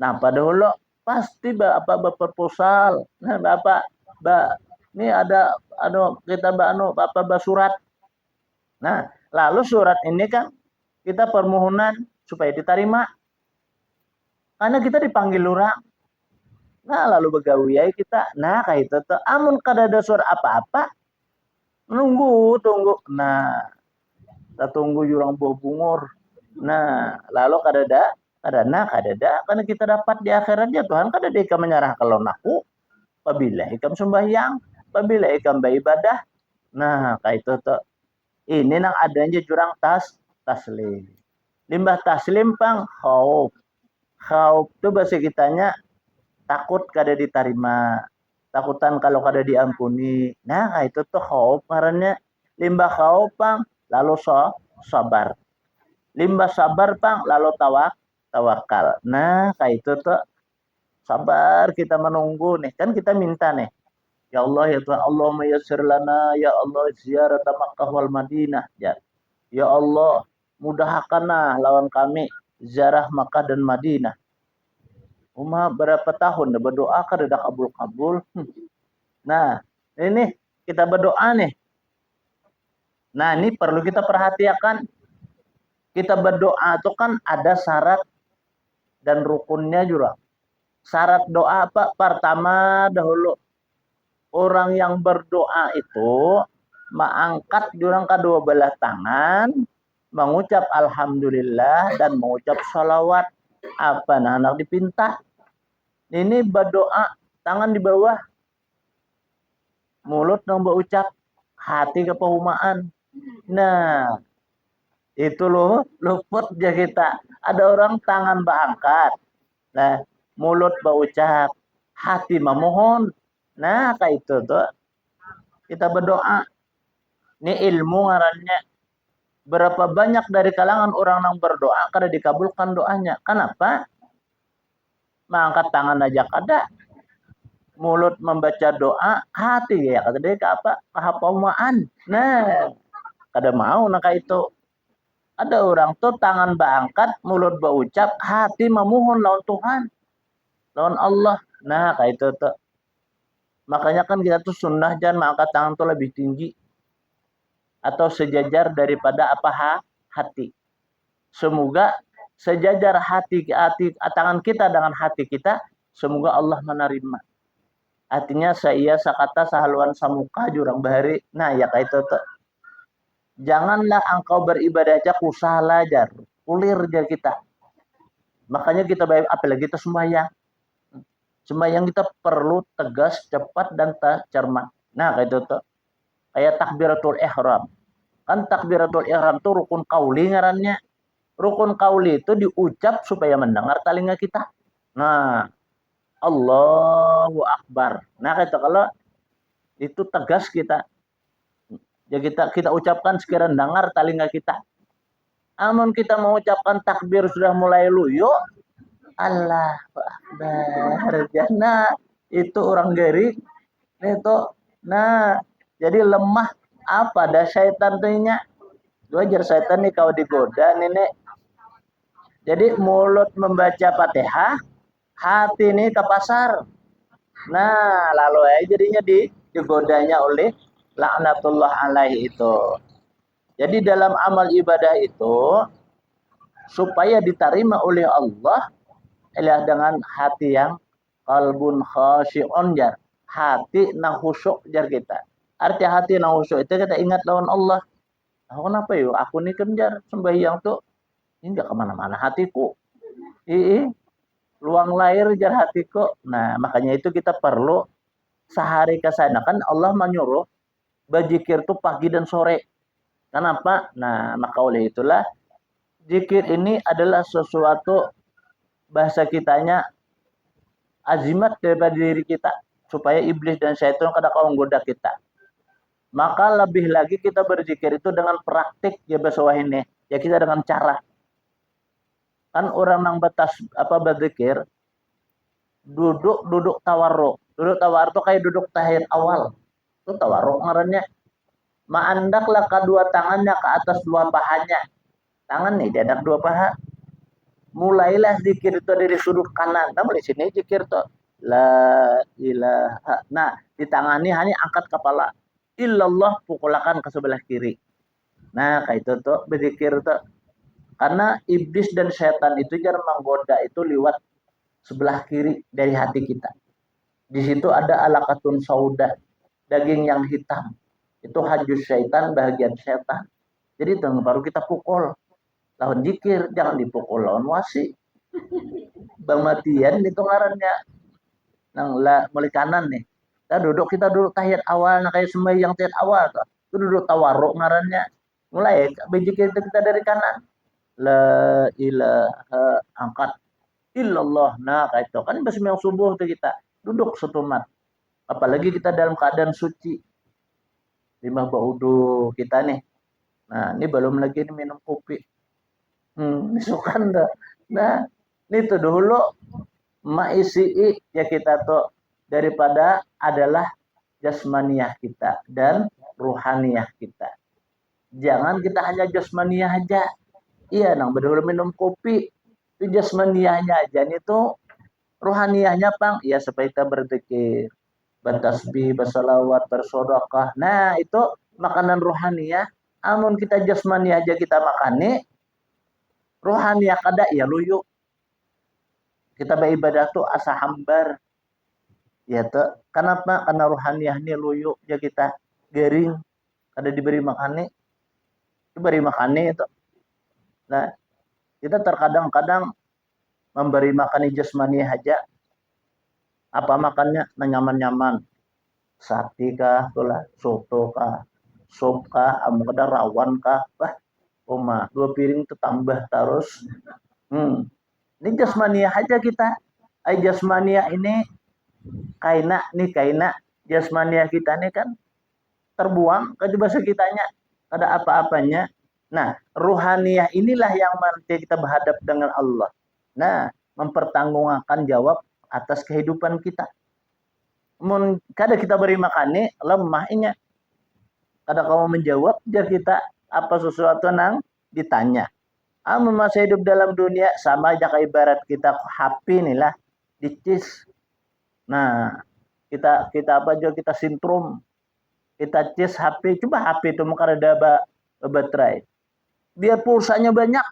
Nah, pada dulu pasti berproposal. Nah, ini ada kita surat. Nah, lalu surat ini kan kita permohonan supaya diterima. Karena kita dipanggil orang. Nah, lalu begawi kita. Nah, kayak itu tuh. Amun kada ada surat apa-apa, tunggu. Nah, kita tunggu jurang buah bungur. Nah, lalu kada ada. Karena kita dapat di akhiratnya Tuhan kada ada ikam menyerah kalau naku. Apabila ikam sembahyang, apabila ikam beribadah. Nah, kayak itu tuh. Ini nang adanya jurang taslim. Limbah taslim pang khauf. Khauf itu bahasa kitanya takut kada diterima. Takutan kalau kada diampuni. Nah, itu tuh khauf ngarannya. Limbah khauf pang lalu sabar. Limbah sabar pang lalu tawakal. Nah, kayak itu tuh sabar kita menunggu nih. Kan kita minta nih. Ya Allah ya Tuhan, Allahumma yassir lana ya Allah ziarah Makkah wal Madinah ya. Ya Allah, mudahkanlah lawan kami ziarah Makkah dan Madinah. Berapa tahun dah berdoa kada ada kabul. Nah, ini kita berdoa nih. Nah, ini perlu kita perhatikan. Kita berdoa itu kan ada syarat dan rukunnya juga. Syarat doa apa? Pertama dahulu orang yang berdoa itu mengangkat jurang kedua belah tangan, mengucap alhamdulillah dan mengucap salawat. Apa nah anak dipinta? Ini berdoa tangan di bawah. mulut nang berucap, hati kepehumaan. Nah, itu loh, luput aja kita. Ada orang tangan berangkat. Nah, mulut berucap, hati memohon. Nah, kayak itu tuh. Kita berdoa. Ini ilmu ngarannya. Berapa banyak dari kalangan orang yang berdoa kada dikabulkan doanya. Kenapa? Mengangkat tangan aja kada. Mulut membaca doa, hati ya kata dia apa? Kehapamaan. Nah, kada mau naka itu. Ada orang tuh tangan berangkat, mulut berucap, hati memohon lawan Tuhan, lawan Allah. Nah, kayak itu tuh. Makanya kan kita tuh sunnah jangan mengangkat tangan tuh lebih tinggi atau sejajar daripada apa hati. Semoga sejajar hati tangan kita dengan hati kita, semoga Allah menerima. Artinya saya sakata sahaluan samuka jurang bahari. Nah, ya kayak itu tuh. Janganlah engkau beribadah aja kusah jar, kulir aja kita. Makanya kita baik apalagi kita sembahyang. Sembahyang kita perlu tegas, cepat dan cermat. Nah, kayak itu tuh. Kayak takbiratul ihram. Kan takbiratul ihram tuh rukun qauli ngarannya. Rukun qauli itu diucap supaya mendengar telinga kita. Nah, Allahu Akbar. Nah, kata kalau itu tegas kita. Ya kita ucapkan sekiranya dengar telinga kita. Amun kita mengucapkan takbir sudah mulai luyu, Allah Akbar. Nah, itu orang gerik. Itu. Nah, jadi lemah apa dah syaitan tuhnya. Wajar syaitan nih kau digoda nenek. Jadi mulut membaca Fatihah, hati ini ke pasar. Nah, lalu jadinya digodanya oleh laknatullah alaihi itu. Jadi dalam amal ibadah itu supaya diterima oleh Allah ialah dengan hati yang qalbun khasyi'un jar. Hati na khusyuk jar kita. Arti hati na khusyuk itu kita ingat lawan Allah. Oh, kenapa yuk? Aku nih kan jar sembahyang tuh ini enggak kemana-mana hatiku. Luang lahir jar hatiku. Nah, makanya itu kita perlu sehari ke sana kan Allah menyuruh berzikir tuh pagi dan sore. Kenapa? Nah, maka oleh itulah zikir ini adalah sesuatu bahasa kitanya azimat daripada diri kita supaya iblis dan syaitan kada kau menggoda kita. Maka lebih lagi kita berzikir itu dengan praktik ya bahasa ini. Ya kita dengan cara. Kan orang yang batas apa berzikir duduk tawarruk. Duduk tawarruk itu kayak duduk tahiyat awal. Itu tawarruk ngarannya. Maandaklah kedua tangannya ke atas dua pahanya. Tangan nih dadak dua paha. Mulailah zikir itu dari sudut kanan. Kamu di sini zikir tuh. La ilaha. Nah, di tangan ini hanya angkat kepala. Illallah pukulakan ke sebelah kiri. Nah, kayak itu tuh berzikir tuh. Karena iblis dan setan itu jangan menggoda itu lewat sebelah kiri dari hati kita. Di situ ada alaqatun sauda, daging yang hitam. Itu hajus syaitan, bahagian setan. Jadi itu baru kita pukul. Lawan zikir, jangan dipukul lawan wasi. Bang matian itu ngarannya. Nang mulai kanan nih. Kita duduk tahiyat awal, nah kayak sembahyang tahiyat awal tuh. Itu duduk tawarruk ngarannya. Mulai berzikir kita dari kanan. La ilaha angkat illallah. Nah, kayak itu kan sembahyang subuh tuh kita duduk setumat. Apalagi kita dalam keadaan suci. Lima baudu kita nih. Nah, ini belum lagi ini minum kopi. Misukan dah. Nah, itu dulu maisi ya kita tuh daripada adalah jasmaniah kita dan ruhaniyah kita. Jangan kita hanya jasmaniah aja. Iya, nang betul minum kopi itu jasmaniahnya aja itu ruhaniyahnya pang ya supaya kita berzikir, bertasbih, bersalawat, bersedekah. Nah, itu makanan ruhaniyah. Amun kita jasmani aja kita makani, ruhaniyah kada ya luyu. Kita beribadah tuh asa hambar. Ya tuh. Kenapa? Karena ruhaniyah ini luyu ya kita gering kada diberi makani. Diberi makani itu. Nah, kita terkadang-kadang memberi makan jasmani aja. Apa makannya? Nah, nyaman-nyaman. Sate kah, tulah, soto kah, sop kah, ada rawan kah, bah, oma, 2 piring itu tambah terus. Ini jasmania aja kita. Jasmania ini kaina jasmania kita ini kan terbuang ke bahasa kitanya ada apa-apanya. Nah, ruhaniyah inilah yang nanti kita berhadap dengan Allah. Nah, mempertanggungjawabkan jawab atas kehidupan kita. Kada kita beri makannya lemah inya. Kada kamu menjawab jar kita apa sesuatu nang ditanya. Masa hidup dalam dunia sama aja kayak ibarat kita HP nih lah dicis. Nah, kita apa aja kita sintrom, kita cis HP, coba HP itu maka ada baterai, biar pulsanya banyak,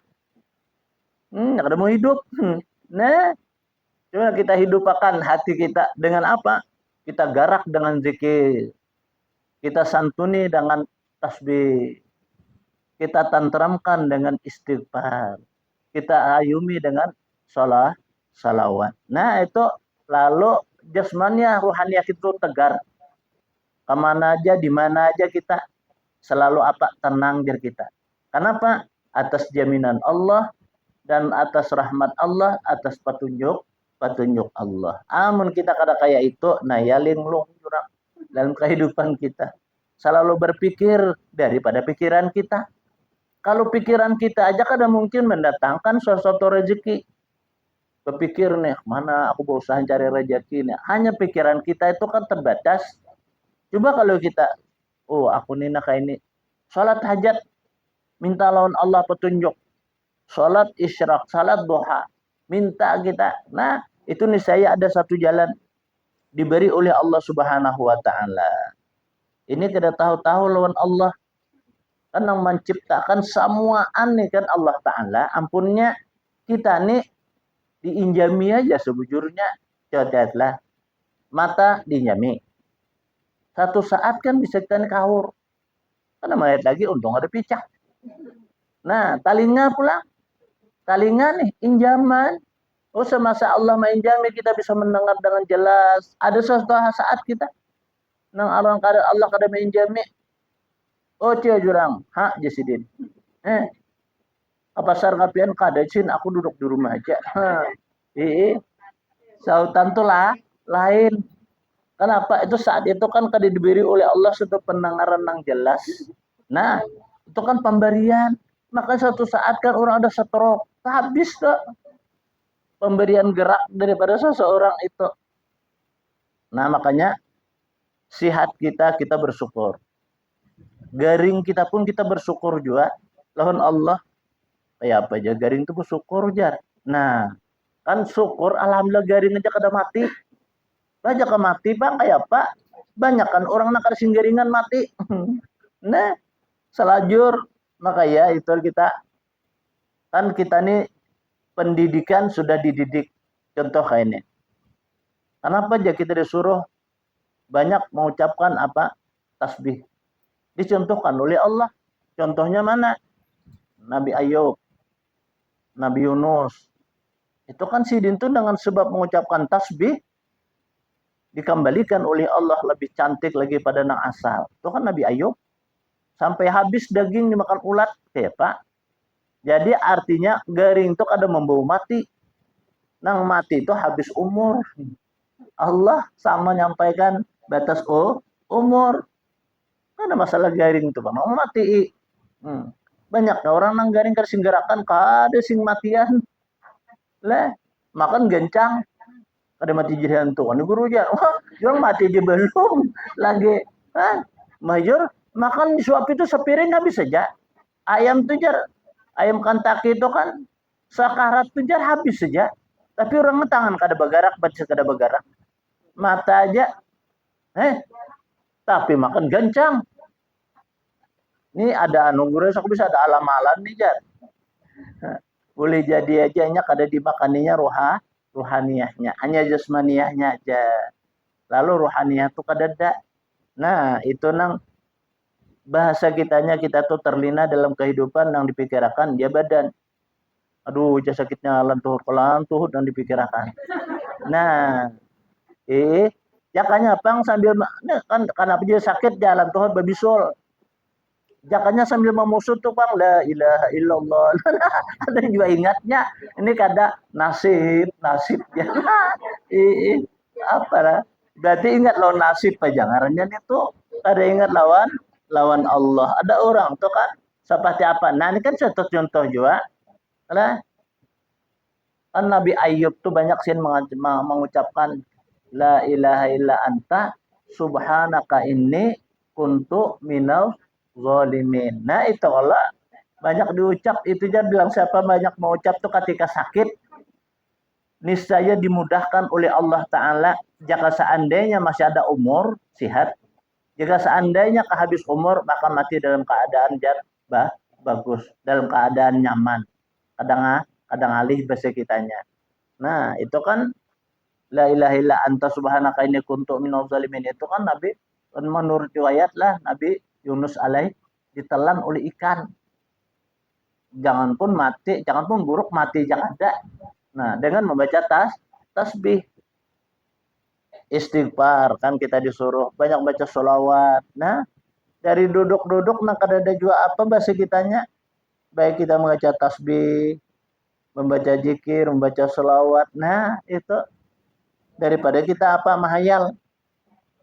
ada mau hidup. Nah, coba kita hidupkan hati kita dengan apa? Kita garak dengan zikir, kita santuni dengan tasbih, kita tantramkan dengan istighfar, kita ayumi dengan salawat. Nah itu lalu jasmania ruhaniah itu tegar. Kemana aja, di mana aja kita selalu apa? Tenang diri kita. Kenapa? Atas jaminan Allah dan atas rahmat Allah, atas petunjuk Allah. Amun kita kada kayak itu, nah ya linglung dalam kehidupan kita. Selalu berpikir daripada pikiran kita. Kalau pikiran kita aja kada mungkin mendatangkan sesuatu rezeki. Berpikir nih, mana aku berusaha cari rezeki nih. Hanya pikiran kita itu kan terbatas. Coba kalau kita, aku nih kayak ini, salat hajat, minta lawan Allah petunjuk. Salat isyraq, salat duha, minta kita. Nah, itu nih saya ada satu jalan diberi oleh Allah Subhanahu wa taala. Ini kita tahu-tahu lawan Allah. Kan yang menciptakan semua aneh kan Allah taala. Ampunnya kita nih diinjami aja sebujurnya. Coba mata diinjami. Satu saat kan bisa kita kahur. Karena melihat lagi untung ada picak. Nah, talinga pula. Talinga nih, injaman. Semasa Allah menginjami kita bisa mendengar dengan jelas. Ada suatu saat kita. Nang Allah kada menginjami. Cia jurang. Jasidin. Apa sar ngapian kada sin aku duduk di rumah aja. Sautan tuh lah lain. Kenapa? Itu saat itu kan kada diberi oleh Allah suatu pendengaran yang jelas. Nah, itu kan pemberian. Maka suatu saat kan orang ada stroke. Habis tuh pemberian gerak daripada seseorang itu. Nah, makanya sihat kita bersyukur. Garing kita pun kita bersyukur juga. Lawan Allah. Kayak apa aja garing itu bersyukur jar. Nah, kan syukur alhamdulillah garing aja kada mati. Banyak kan mati bang kayak apa? Banyak kan orang nak kasih garingan mati. Nah, selajur maka ya itu kita kan kita nih pendidikan sudah dididik contoh kayak ini. Kenapa aja kita disuruh banyak mengucapkan apa? Tasbih. Dicontohkan oleh Allah. Contohnya mana? Nabi Ayub, Nabi Yunus. Itu kan sidin itu dengan sebab mengucapkan tasbih dikembalikan oleh Allah lebih cantik lagi pada nang asal. Itu kan Nabi Ayub sampai habis daging dimakan ulat, kayak Pak. Jadi artinya garing itu kada membawa mati. Nang mati itu habis umur. Allah sama nyampaikan batas umur. Ada masalah garing itu Pak. Mau mati. Banyak orang nang garing kada singgarakan kada sing matian. Lah, makan gencang. Kada mati jadi hantu. Ini guru aja. Wah, yang mati aja belum. Lagi. Major, makan suap itu sepiring habis saja. Ayam tuh jar. Ayam Kentucky itu kan sakarat tuh jar habis saja. Tapi orang tangan kada bagarak, baca kada bagarak. Mata aja. Tapi makan gencang. Ini ada anugerah, aku bisa ada alam-alam nih jar. Boleh jadi aja nya kada dimakaninya ruhaniyahnya, hanya jasmaniyahnya aja. Lalu ruhaniyah tuh kada ada. Nah, itu nang bahasa kitanya kita tuh terlina dalam kehidupan yang dipikirkan dia badan. Aduh, sakitnya lantuh dan dipikirkan. Nah, Jakanya pang sambil kan karena dia sakit jalan Tuhan babisul. Jakanya sambil memusut tuh pang la ilaha illallah. Ada juga ingatnya ini kada nasib ya. Apa lah? Berarti ingat lawan nasib pajangarannya itu ada ingat lawan Allah. Ada orang tuh kan seperti apa? Nah ini kan satu contoh juga. Lah, kan Nabi Ayub tuh banyak sih mengucapkan la ilaha illa anta subhanaka inni kuntu minal zalimin. Nah itu kalau banyak diucap itu dia bilang siapa banyak mengucap tuh ketika sakit niscaya dimudahkan oleh Allah Ta'ala jika seandainya masih ada umur sehat, jika seandainya kehabis umur maka mati dalam keadaan bagus, dalam keadaan nyaman. Kadang alih bahasa kitanya. Nah itu kan la ilaha illa anta subhanaka inni kuntu minaz zalimin itu kan Nabi menurut riwayat lah Nabi Yunus alaih ditelan oleh ikan. Jangan pun mati, jangan pun buruk mati jangan ada. Nah, dengan membaca tasbih istighfar kan kita disuruh banyak baca sholawat. Nah, dari duduk-duduk nah kadada juga apa bahasa kitanya? Baik kita membaca tasbih, membaca zikir, membaca sholawat. Nah, itu daripada kita apa mahayal.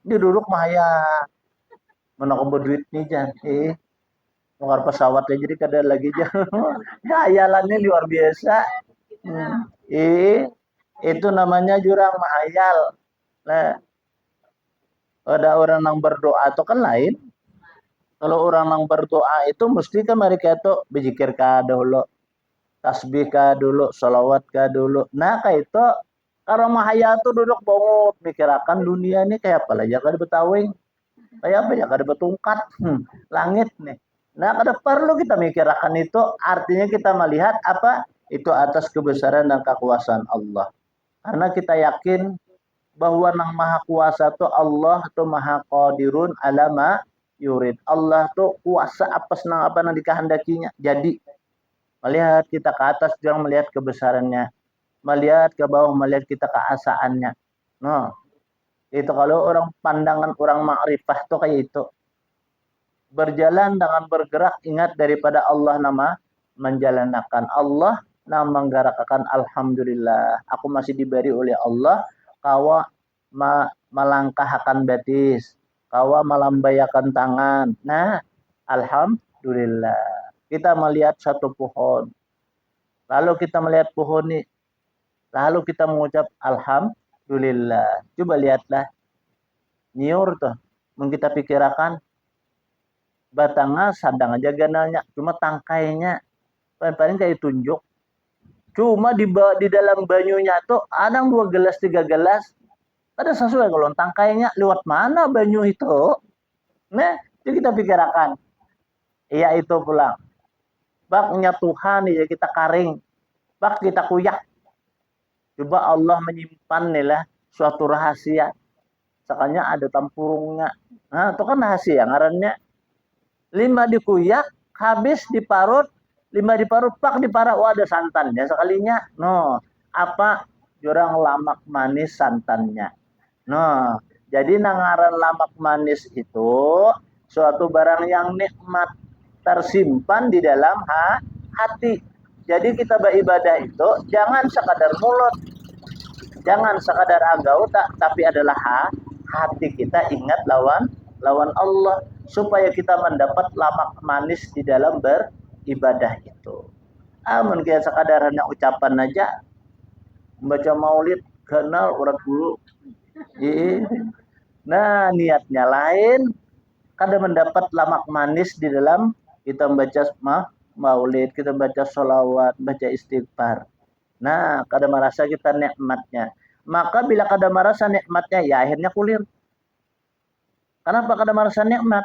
Duduk mahayal. Mana aku duit nih jan. Nukar pesawat aja jadi kada lagi jan. Hayalannya luar biasa. Itu namanya jurang mahayal. Nah, ada orang yang berdoa itu kan lain. Kalau orang yang berdoa itu mesti kan mereka itu berzikir dulu, tasbih dulu, salawat dulu. Nah kayak itu kalau mahayal itu duduk bangun mikirakan dunia ini kayak apa lah ya kada betawing, kayak apa ya kada betungkat, langit nih. Nah kada perlu kita mikirakan itu artinya kita melihat apa itu atas kebesaran dan kekuasaan Allah. Karena kita yakin bahwa nang maha kuasa tu Allah tu maha qadirun alama yurid. Allah tu kuasa apa senang apa yang dikehendakinya. Jadi melihat kita ke atas jangan melihat kebesarannya. Melihat ke bawah melihat kita keasaannya. No. Itu kalau orang pandangan orang makrifah tu kayak itu. Berjalan dengan bergerak ingat daripada Allah nama menjalankan Allah nama menggerakkan alhamdulillah. Aku masih diberi oleh Allah kawa melangkahkan batis, kawa melambayakan tangan. Nah, alhamdulillah. Kita melihat satu pohon. Lalu kita melihat pohon ini. Lalu kita mengucap alhamdulillah. Coba lihatlah. Nyiur tuh. Mungkin kita pikirkan batangnya sadang aja ganalnya. Cuma tangkainya. Paling kayak tunjuk. Cuma di dalam banyunya tuh ada 2 gelas 3 gelas. Ada sesuai kalau tangkainya lewat mana banyu itu. Nah, itu kita pikirkan. Iya itu pulang. Baknya Tuhan ya kita karing. Bak kita kuyak. Coba Allah menyimpan nih lah suatu rahasia. Sekanya ada tampurungnya. Nah, itu kan rahasia ngarannya. 5 dikuyak, habis diparut, 5 diparut, pak diparah, oh ada santannya sekalinya. No, apa jurang lamak manis santannya. No, jadi nangaran lamak manis itu suatu barang yang nikmat tersimpan di dalam hati. Jadi kita beribadah itu jangan sekadar mulut, jangan sekadar agau, tapi adalah hati kita ingat lawan Allah supaya kita mendapat lamak manis di dalam beribadah itu. Amun kita sekadar hanya ucapan aja, membaca maulid kenal orang dulu. Nah niatnya lain, kadang mendapat lamak manis di dalam kita membaca maulid, kita baca sholawat, baca istighfar. Nah kadang merasa kita nikmatnya. Maka bila kadang merasa nikmatnya, ya akhirnya kulir. Kenapa kadang merasa nikmat?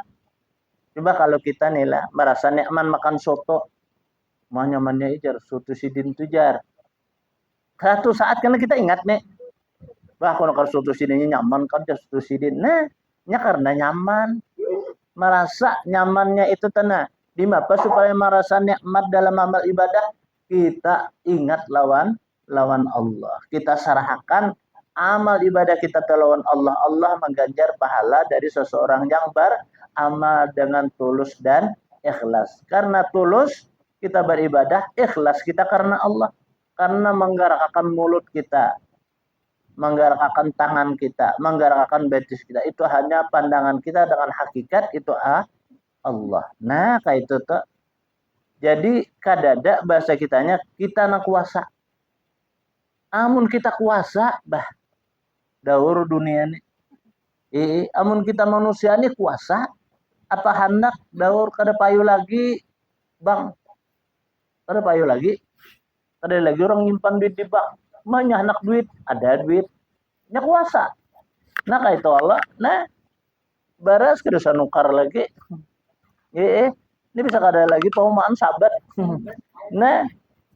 Coba kalau kita nih lah merasa nikmat makan soto, mau nyamannya ijar soto sidin tujar. Satu saat karena kita ingat nih, bah kalau soto sidinnya nyaman kan soto sidin. Nah, karena nyaman, merasa nyamannya itu tenang. Di apa supaya merasa nikmat dalam amal ibadah kita ingat lawan Allah. Kita serahkan Amal ibadah kita telawan Allah, Allah mengganjar pahala dari seseorang yang beramal dengan tulus dan ikhlas. Karena tulus kita beribadah, ikhlas kita karena Allah. Karena menggerakkan mulut kita, menggerakkan tangan kita, menggerakkan betis kita, itu hanya pandangan kita, dengan hakikat itu Allah. Nah, kayak itu tuh. Jadi kadada bahasa kitanya kita nak kuasa. Amun kita kuasa, bah daur dunia ini. Amun kita manusia ini kuasa, apa hendak daur kada payu lagi, bang? Kada payu lagi, kada lagi orang nyimpan duit di bank. Mana anak duit, ada duit, nya kuasa. Nah kayak itu Allah, nah baras kada nukar lagi. Ini bisa kada lagi paumaan sabat. Nah,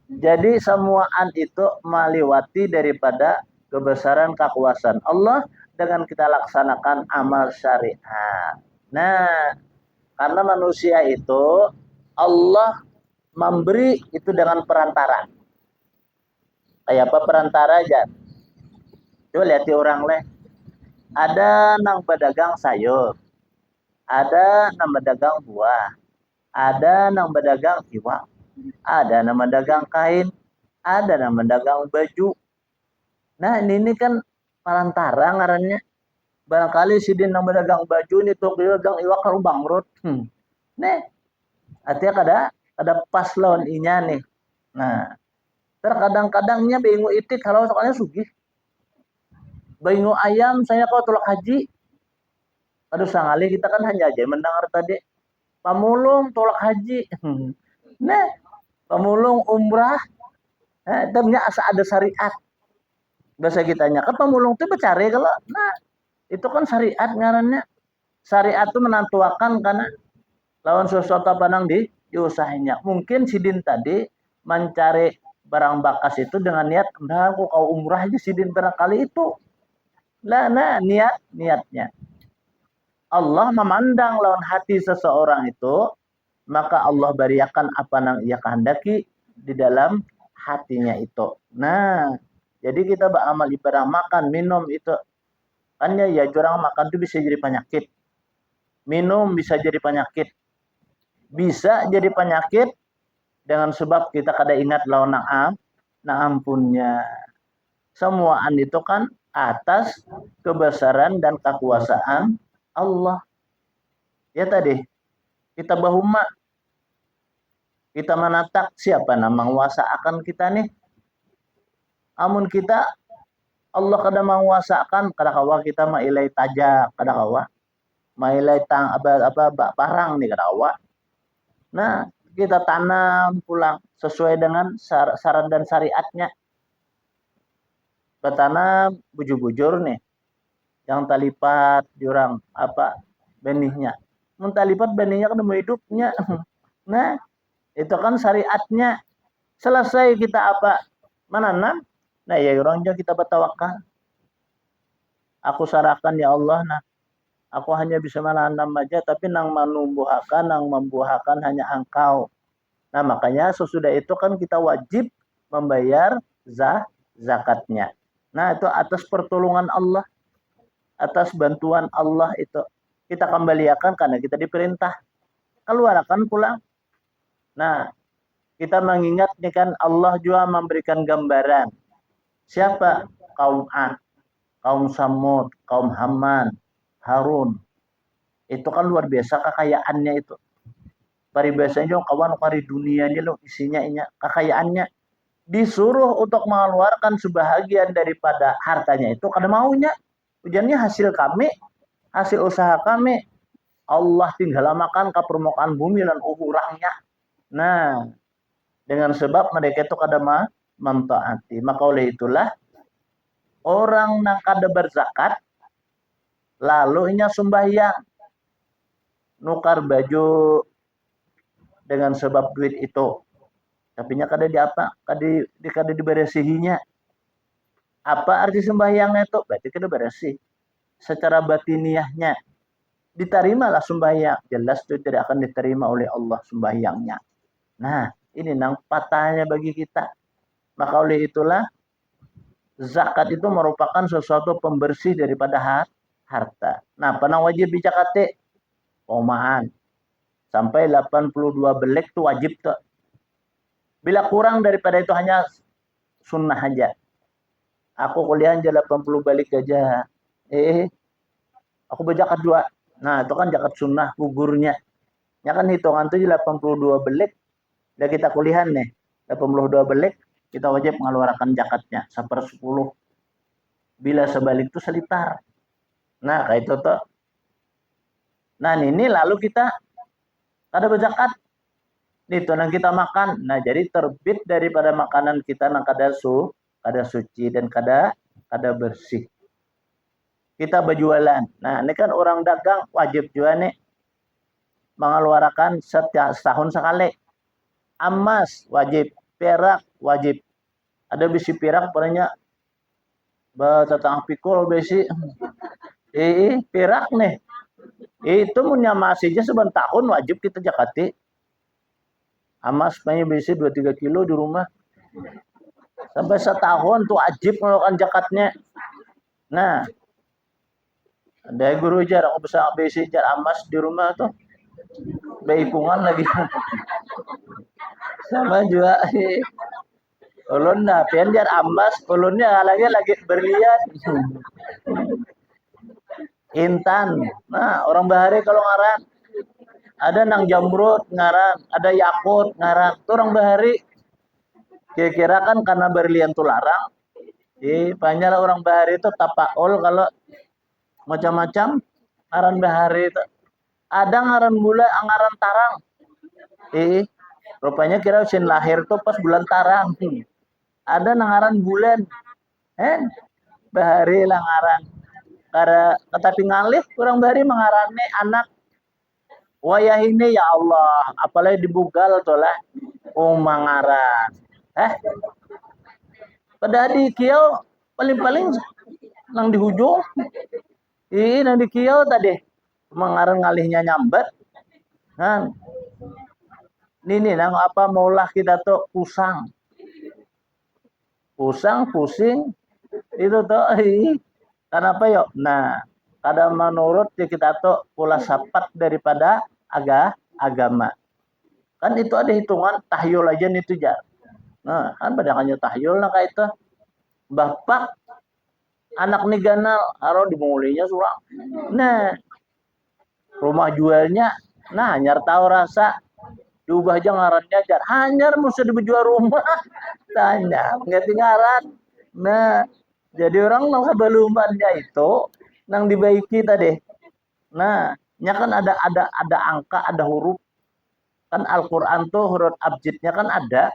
jadi semuaan itu meliwati daripada kebesaran kekuasaan Allah dengan kita laksanakan amal syariat. Nah, karena manusia itu Allah memberi itu dengan perantara. Kayak apa perantara aja? Coba lihat orang leh. Ada nang pedagang sayur, ada nang pedagang buah, ada nang pedagang iwak, ada nang pedagang kain, ada nang pedagang baju. Nah ini kan perantara ngarannya. Barangkali si din nang pedagang baju ini tuh pedagang iwak kalau bangkrut. Nih, artinya kada pas lawan inya nih. Nah, terkadang-kadangnya bingung itik kalau soalnya sugih. Bingung ayam saya kau tolak haji. Aduh sangali kita kan hanya aja mendengar tadi. Pamulung tolak haji. Nah, pamulung umrah. Ternyata asa ada syariat. Bahasa kitanya kan pamulung itu bercari kalau. Nah, itu kan syariat ngarannya. Syariat itu menantuakan karena lawan sesuatu apa nang diusahinya. Mungkin sidin tadi mencari barang bakas itu dengan niat, nah aku kau umrah aja sidin barangkali itu. Nah niatnya. Allah memandang lawan hati seseorang itu, maka Allah beriakan apa yang ia kehendaki di dalam hatinya itu. Nah, jadi kita beramal ibadah makan, minum itu. Kan ya jurang makan itu bisa jadi penyakit. Minum bisa jadi penyakit. Bisa jadi penyakit dengan sebab kita kada ingat lawan na ampunnya. Semuaan itu kan atas kebesaran dan kekuasaan Allah. Ya tadi, kita bahuma, kita menatap siapa nama menguasa akan kita nih. Amun kita Allah kada menguasakan, kada kawa kita mailai tajak, kada kawa mailai tang apa parang nih kada kawa. Nah, kita tanam pulang sesuai dengan saran dan syariatnya. Bertanam bujur-bujur nih, yang talipat jurang apa benihnya. Mentalipat benihnya kan mau hidupnya. Nah, itu kan syariatnya. Selesai kita apa menanam, nah ya orangnya kita bertawakal. Aku sarahkan ya Allah, nah aku hanya bisa menanam aja, tapi nang menumbuhkan, nang membuahkan hanya Engkau. Nah makanya sesudah itu kan kita wajib membayar zakatnya. Nah itu atas pertolongan Allah, atas bantuan Allah itu kita kembalikan karena kita diperintah. Keluarkan pulang. Nah kita mengingat nih kan Allah juga memberikan gambaran. Siapa? Kaum Ad, kaum Samud, kaum Haman, Harun. Itu kan luar biasa kekayaannya itu. Paribasanya kawan kari dunianya lo isinya kekayaannya. Disuruh untuk mengeluarkan sebahagian daripada hartanya itu kada maunya. Ujiannya hasil kami, hasil usaha kami. Allah tinggal makan ke permukaan bumi dan uhurangnya. Nah, dengan sebab mereka itu kada mentaati. Maka oleh itulah orang yang kada berzakat lalu inya sembahyang nukar baju dengan sebab duit itu. Tapi nya kada di apa? Kada diberesihinya. Apa arti sembahyangnya itu? Berarti kada bersih. Secara batiniahnya diterimalah sembahyang. Jelas itu tidak akan diterima oleh Allah sembahyangnya. Nah, ini nang patahnya bagi kita. Maka oleh itulah Zakat itu merupakan sesuatu pembersih daripada harta. Nah, panang wajib bijakate omaan sampai 82 belek itu wajib tuh. Bila kurang daripada itu hanya sunnah aja. Aku kuliah aja 80 balik aja. Aku berzakat 2. Nah, itu kan zakat sunnah gugurnya. Ya kan hitungan tuh 82 belek. Udah kita kuliah nih. 82 belek kita wajib mengeluarkan zakatnya 1/10. Bila sebalik itu selitar. Nah, kayak itu tuh. Nah, ini lalu kita ada berzakat. Itu yang kita makan. Nah, jadi terbit daripada makanan kita nang kada suci dan kada bersih. Kita berjualan. Nah, ini kan orang dagang wajib juga nih mengeluarkan setiap setahun sekali. Emas wajib, perak wajib. Ada besi perak pernahnya batatang pikul besi. Perak nih. Itu punya masih aja sebentar tahun wajib kita zakati. Emas punya besi 2-3 kilo di rumah. Sampai setahun tuh wajib melakukan zakatnya. Nah, ada guru jar aku bisa besi jar emas di rumah tuh. Beikungan lagi. Sama juga ulun nah pian jar emas, ulunnya lagi berlian. Intan. Nah, orang bahari kalau ngaran ada nang jamrut ngaran, ada yakut ngaran. Itu orang bahari. Kira-kira kan karena berlian tuh larang. Banyak orang bahari itu tapaul kalau macam-macam ngaran bahari itu. Ada ngaran bulan, ngaran tarang. Rupanya kira sin lahir tuh pas bulan tarang. Ada ngaran bulan. Bahari lah ngaran. Karena tetapi ngalih kurang bahari mengarani anak wayah ini ya Allah, apalagi dibugal tuh lah. Mangaran. Pada di kiau paling-paling nang di hujung. Nang di kiau tadi. Mengarang ngalihnya nyambat. Kan. Ini nang apa maulah kita tuh pusang. Pusing. Itu tuh kenapa yuk? Nah, kadang menurut kita tuh pula sapat daripada agama. Kan itu ada hitungan tahyul aja nih tuh jar. Nah, kan pada hanya tahyul lah kayak itu. Bapak anak nih ganal aro dimulinya surang. Nah, rumah jualnya nah nyar tahu rasa diubah aja ngarannya jar. Hanyar mesti dijual rumah. Tanya, ngerti ngaran. Nah, jadi orang nang sabalumannya itu nang dibaiki tadi. Nah, nya kan ada angka, ada huruf. Kan Al-Qur'an tuh huruf abjadnya kan ada.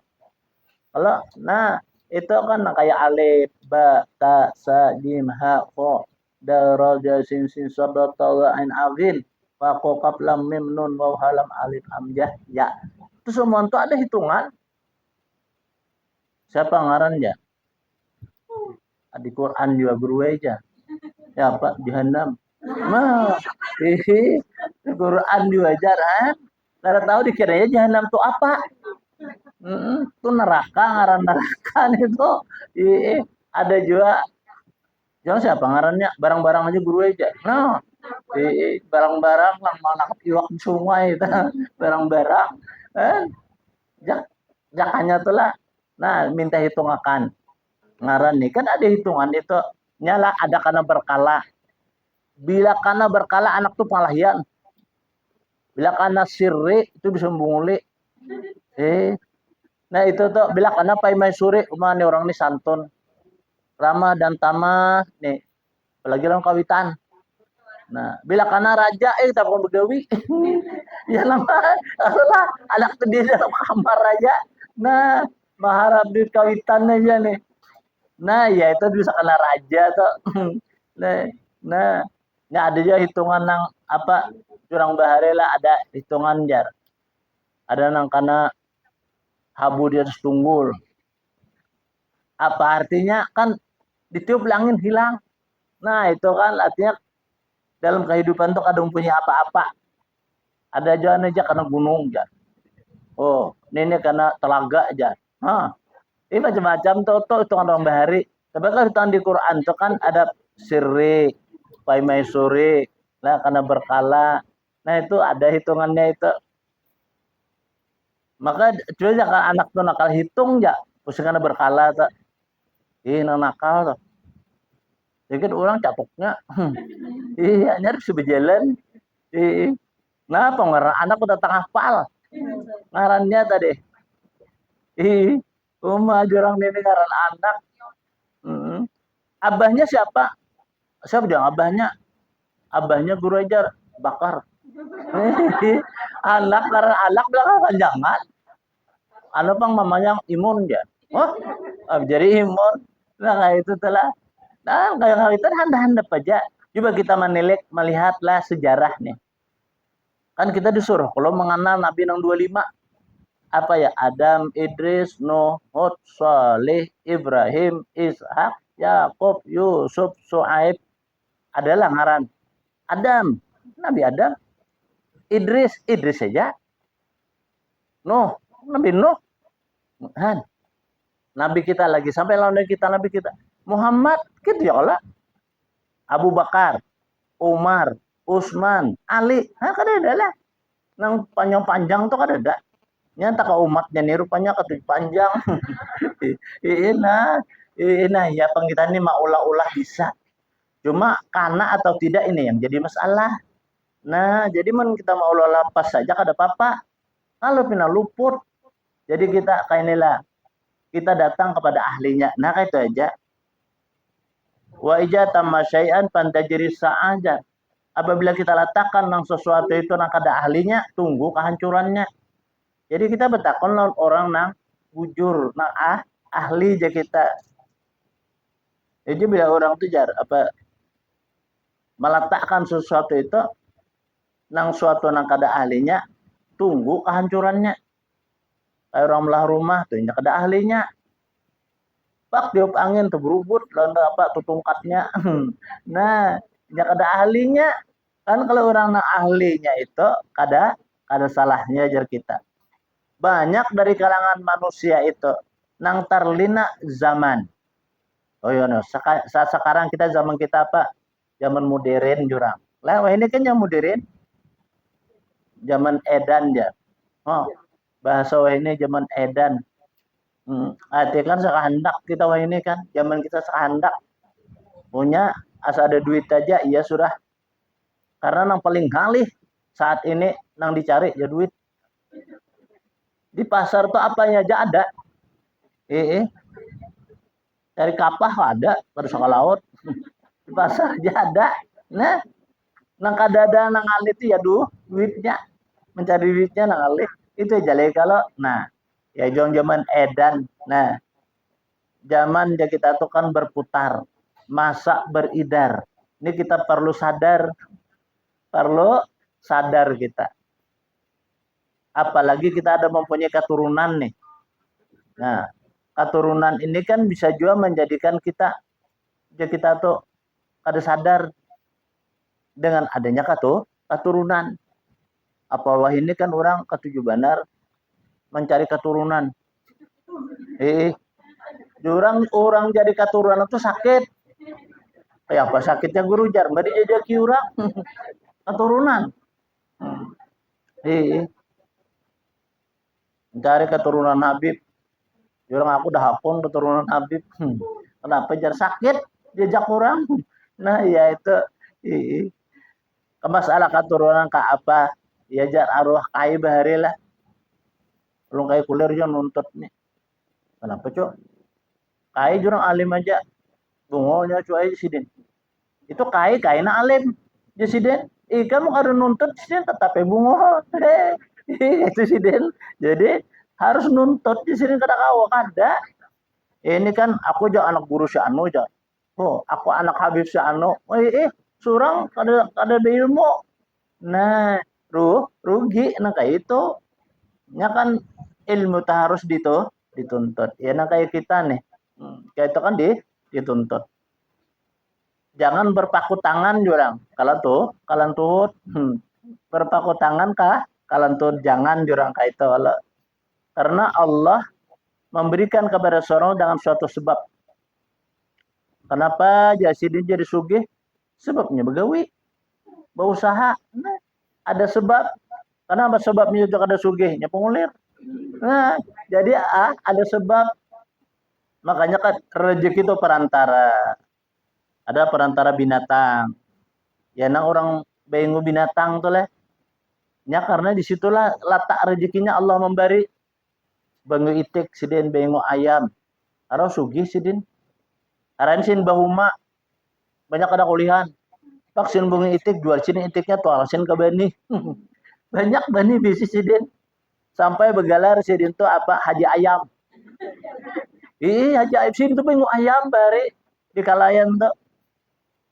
Kalau nah itu kan kayak alif, ba, ta, sa, jim, ha, kha, dal, ja, sin, sad, ta, wa, ain, aghin, fa, qa, kaf, lam, mim, nun, waw, halam, alif, hamzah, ya. Itu semua itu ada hitungan. Siapa ngarannya? Di Quran juga guru aja. Ya Pak, Jahannam. Nah, Quran juga ajaran. Nggak tahu dikiranya Jahannam itu apa? Itu neraka, ngaran neraka itu. Ada juga. Jangan siapa ngarannya? Barang-barang aja guru aja. Nah, barang-barang lang mana iwak di sungai itu. Barang-barang. Jakanya tuh lah. Nah, minta hitung akan. Ngaran nih kan ada hitungan itu nyala ada karena berkala. Bila karena berkala anak tuh pengalahian. Bila karena sirri itu bisa membunguli. Nah itu tuh bila karena paimai suri umane orang ini santun. Ramah dan tamah nih. Apalagi orang kawitan. Nah, bila karena raja tak mau begawi. Ya lama lah anak tuh di dalam kamar raja. Nah, maharap di kawitan aja nih. Nah, ya itu bisa kena raja tuh. Nah, ada juga hitungan nang apa curang bahare lah ada hitungan jar. Ada nang karena habu di atas tunggul. Apa artinya kan ditiup angin hilang. Nah, itu kan artinya dalam kehidupan tuh kadang punya apa-apa. Ada aja karena gunung jar. Oh, ini karena telaga aja. Ini macam-macam tuh hitungan orang bahari. Tapi kalau di Quran itu kan ada sirri, paimaisuri, nah karena berkala. Nah itu ada hitungannya itu. Maka coba kalau anak tuh nakal hitung ya, pusing karena berkala tuh. Ih, nakal tuh. Jadi orang capoknya, iya nyari bisa berjalan. Ih, nah pengarang anak udah tengah hafal ngarannya tadi. Ih, rumah jurang ini ngaran anak. Hmm. Abahnya siapa? Siapa dia abahnya? Abahnya guru ajar bakar. Anak karena anak belakang panjangan. Ano pang mamanya imun dia. Oh, jadi imun. Nah, kayak itu telah. Nah, kayak itu handap-handap aja. Coba kita melihatlah sejarahnya. Kan kita disuruh kalau mengenal Nabi yang 25 apa ya? Adam, Idris, Nuh, Hud, Saleh, Ibrahim, Ishak, Yakub, Yusuf, Suaib. Adalah ngaran. Adam, Nabi Adam, Idris saja. Nuh, Nabi Nuh. Han, Nabi kita lagi sampai lawan kita Nabi kita Muhammad gitu ya Allah. Abu Bakar, Umar, Utsman, Ali, nah kan ada lah. Nang panjang-panjang tuh kan ada. Nyata ke umatnya nih rupanya ketujuh panjang. Ina ya pengitan ini mau ulah-ulah bisa. Cuma karena atau tidak ini yang jadi masalah. Nah, jadi man kita mau ulah pas saja kada apa-apa. Kalau pina luput, jadi kita kayak inilah kita datang kepada ahlinya. Nah, kayak itu aja. Wa ija tamma syai'an pantajri sa'aja. Apabila kita letakkan nang sesuatu itu nang kada ahlinya, tunggu kehancurannya. Jadi kita betakon lawan orang nang bujur, nang ahli aja kita. Jadi bila orang tuh meletakkan sesuatu itu nang suatu nang kada ahlinya, tunggu kehancurannya. Kayak orang melah rumah tuh nya kada ahlinya. Pak tiup angin tuh berubut lawan apa tuh tungkatnya. Nah, nya kada ahlinya. Kan kalau orang nang ahlinya itu kada salahnya ajar kita. Banyak dari kalangan manusia itu nang tarlina zaman. Oh iya, no. Saat sekarang kita zaman kita apa? Zaman modern jurang. Lah, wah ini kan yang modern. Zaman edan ya. Oh, bahasa wah ini zaman edan. Arti kan sekahandak kita wah ini kan. Zaman kita sekahandak. Punya asal ada duit aja, iya sudah. Karena nang paling kali saat ini nang dicari ya duit. Di pasar tuh apanya aja ada. Cari kapah ada, terus ke laut. Di pasar aja ada. Nah, nang kadada nang alih itu ya duitnya. Mencari duitnya nang alih. Itu aja kalau nah, ya zaman edan. Nah, zaman ya kita tuh kan berputar, masa beridar. Ini kita perlu sadar kita. Apalagi kita ada mempunyai keturunan nih. Nah, keturunan ini kan bisa juga menjadikan kita ya kita tuh kada sadar dengan adanya keturunan. Apa wah ini kan orang ketujuh banar mencari keturunan. Orang jadi keturunan itu sakit. Kayak apa sakitnya guru jar? Mbak dijajaki orang keturunan. Mencari keturunan Habib. Orang aku dah hapun keturunan Habib. Kenapa jar sakit jejak orang? Nah ya itu. Ke masalah keturunan ke apa? Ya jar arwah kai bahari lah. Belum kayak kuliah aja nuntut nih. Kenapa cok? Kai jurang alim aja. Bungonya cuy sidin. Itu kai na alim. Jadi kamu kalau nuntut sidin tetap bungo. Itu sidin. Jadi harus nuntut di sini kada kawa kada. Ini kan aku aja anak guru si anu aja. Oh, aku anak Habib si anu. Surang kada ilmu. Nah, rugi nah kayak itu. Nya kan ilmu tak harus dituntut. Ya nah kayak kita nih. Kayak itu kan dituntut. Jangan berpaku tangan jurang. Kalau tuh berpaku tangan kah? Kalau tuh jangan jurang kayak itu. Karena Allah memberikan kepada seorang dengan suatu sebab. Kenapa Jasidin jadi sugih? Sebabnya begawi, berusaha. Nah, ada sebab. Kenapa sebabnya juga ada sugihnya pengulir? Nah, jadi ada sebab. Makanya kan rezeki itu perantara. Ada perantara binatang. Ya nang orang bengu binatang tuh lah. Ya karena disitulah letak rezekinya Allah memberi. Bengu itik sidin bengu ayam. Aro sugih sidin. Aransin bahuma banyak ada kulihan. Vaksin bunga itik jual sini itiknya tuh alasin ke bani. Banyak bani bisnis sidin. Sampai begalar sidin tuh apa haji ayam. Ih haji ayam sidin tuh bengu ayam bari di kalayan tuh.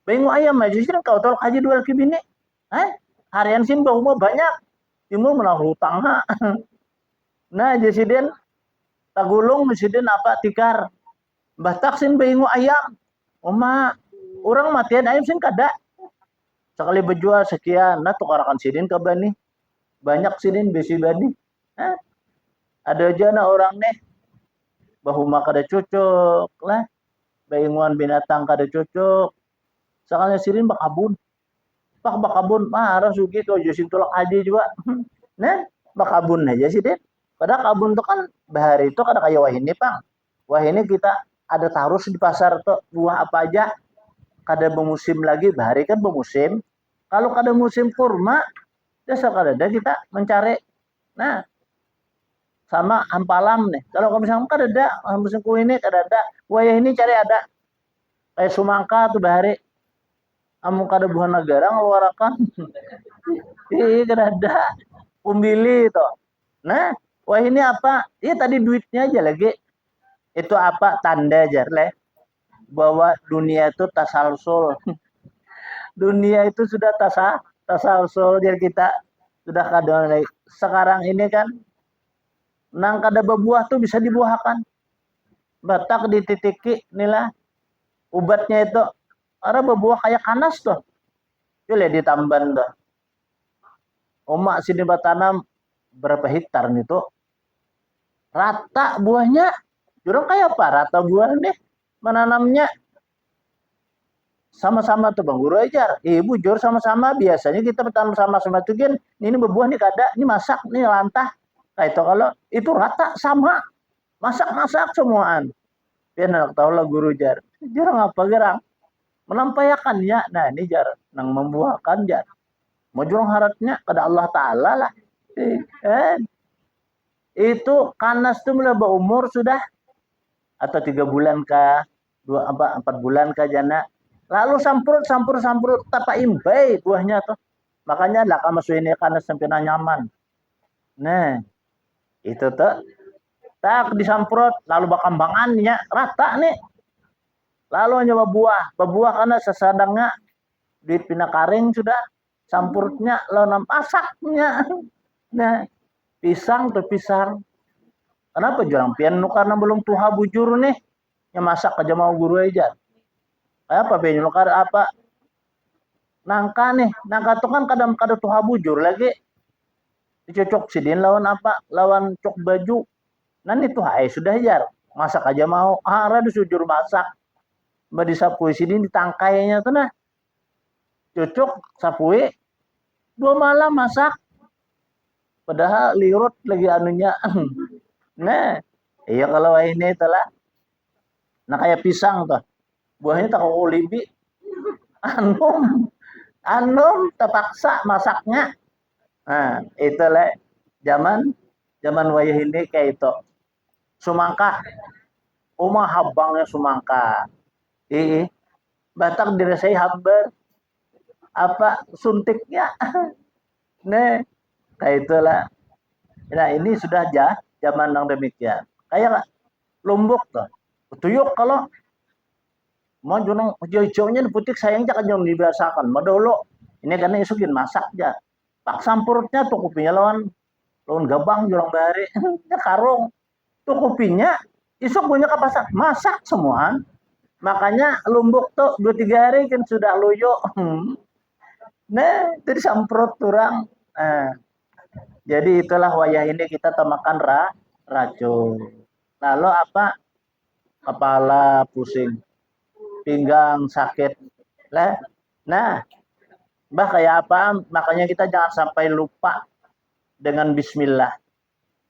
Bengu ayam aja sidin kau tolak haji dual kibini. Harian sin bahuma banyak. Timur menaruh hutang ha. Nah jasiden tagulung jasiden apa tikar. Mbah taksin bengu ayam. Oma orang matian ayam sin kada. Sekali berjual sekian, nah tukarakan sidin ke bani. Banyak sidin besi bani. Ada aja na orang nih bahuma kada cocok lah. Bainguan binatang kada cocok. Sekalinya sidin bakabun. Pak bakabun, marah sugi kau jusin tulak haji juga. Nah, bakabun aja sidin. Padahal kabun itu kan bahari itu kada kayak wah ini pang. Wah ini kita ada taruh di pasar tuh buah apa aja kada bermusim lagi bahari kan bermusim. Kalau kada musim kurma, ya sekadar kita mencari. Nah, sama ampalam nih. Kalau misalnya kada ada musim kue ini kada ada. Wah ini cari ada. Kayak sumangka tuh bahari. Amu kada buah negara ngeluarakan. Ih kada ada. Umbili itu. Nah, wah ini apa? Iya tadi duitnya aja lagi. Itu apa tanda aja leh bahwa dunia itu tasalsul. Dunia itu sudah tasalsul jadi kita sudah kadang sekarang ini kan nang kada berbuah tuh bisa dibuahkan. Batak dititiki inilah ubatnya itu ada berbuah kayak kanas tuh. Boleh ditamban tuh. Oma sini batanam berapa hektar nih tuh? Rata buahnya. Jurang kayak apa? Rata buahnya menanamnya sama-sama tuh Bang Guru ajar. Ibu jur sama-sama biasanya kita bertanam sama-sama tuh kan ini berbuah nih kada, ini masak, ini lantah. Kayak itu kalau itu rata sama. Masak-masak semuaan. Ya nak tahu lah guru jar. Jarang apa gerang. Menampayakan ya. Nah ini jar nang membuahkan jar. Mau jurang harapnya kepada Allah Ta'ala lah. Itu kanas tuh mulai berumur sudah atau 3 bulan kah, 4 bulan kah jana. Lalu sampurut tapa imbai buahnya tuh. Makanya lah kamu ini kanas sampai nyaman. Nah, itu tuh tak disamprot lalu bakambangannya rata nih. Lalu nyoba buah karena sesadangnya duit pina karing sudah sampurutnya lalu masaknya. Nah, pisang tuh pisang. Kenapa jualan pian karena belum tuha bujur nih. Yang masak aja mau guru aja. Apa pian karena apa? Nangka nih, nangka tuh kan kadang tuha bujur lagi. Dicocok sidin lawan apa? Lawan cok baju. Nanti tuh sudah jar. Masak aja mau. Ada sujur masak. Mbak disapui sidin ditangkainya tuh nah. Cocok sapui 2 malam masak. Padahal liurut lagi anunya. Nah, iya kalau ini telah. Nah kayak pisang tuh. Buahnya tak kau libi. Anum terpaksa masaknya. Nah, itulah zaman wayah ini kayak itu. Sumangka. Uma habangnya sumangka. Batak dirasai hambar. Apa suntiknya. Nah, kayak itulah. Nah, ini sudah zaman yang demikian. Kayak Lombok tuh. Tuyuk kalau mau junong hijau-hijaunya diputik sayang jangan jangan dibiasakan. Madolo ini karena isukin masak aja. Pak sampurnya tuh kopinya lawan gabang jurang bahari. Ya karung. Tuh kopinya isuk punya kapasak masak semua. Makanya Lombok tuh 2-3 hari kan sudah loyo. Nah, itu disamprot turang. Nah, jadi itulah wayah ini kita makan racun. Lalu apa? Kepala pusing. pinggang sakit. Nah, bah kayak apa? Makanya kita jangan sampai lupa dengan bismillah.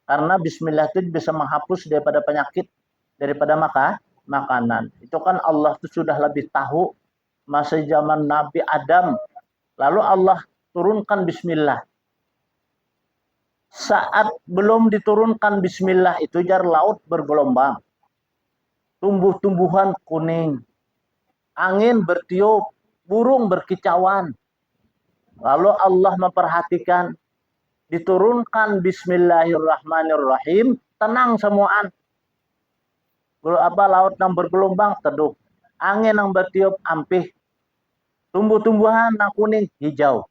Karena bismillah itu bisa menghapus daripada penyakit, daripada makanan. Itu kan Allah itu sudah lebih tahu masa zaman Nabi Adam. Lalu Allah turunkan bismillah. Saat belum diturunkan bismillah itu jar laut bergelombang. Tumbuh-tumbuhan kuning. Angin bertiup, burung berkicauan. Lalu Allah memperhatikan, diturunkan bismillahirrahmanirrahim, tenang semuaan. Laut yang bergelombang teduh, angin yang bertiup ampih, tumbuh-tumbuhan yang kuning hijau,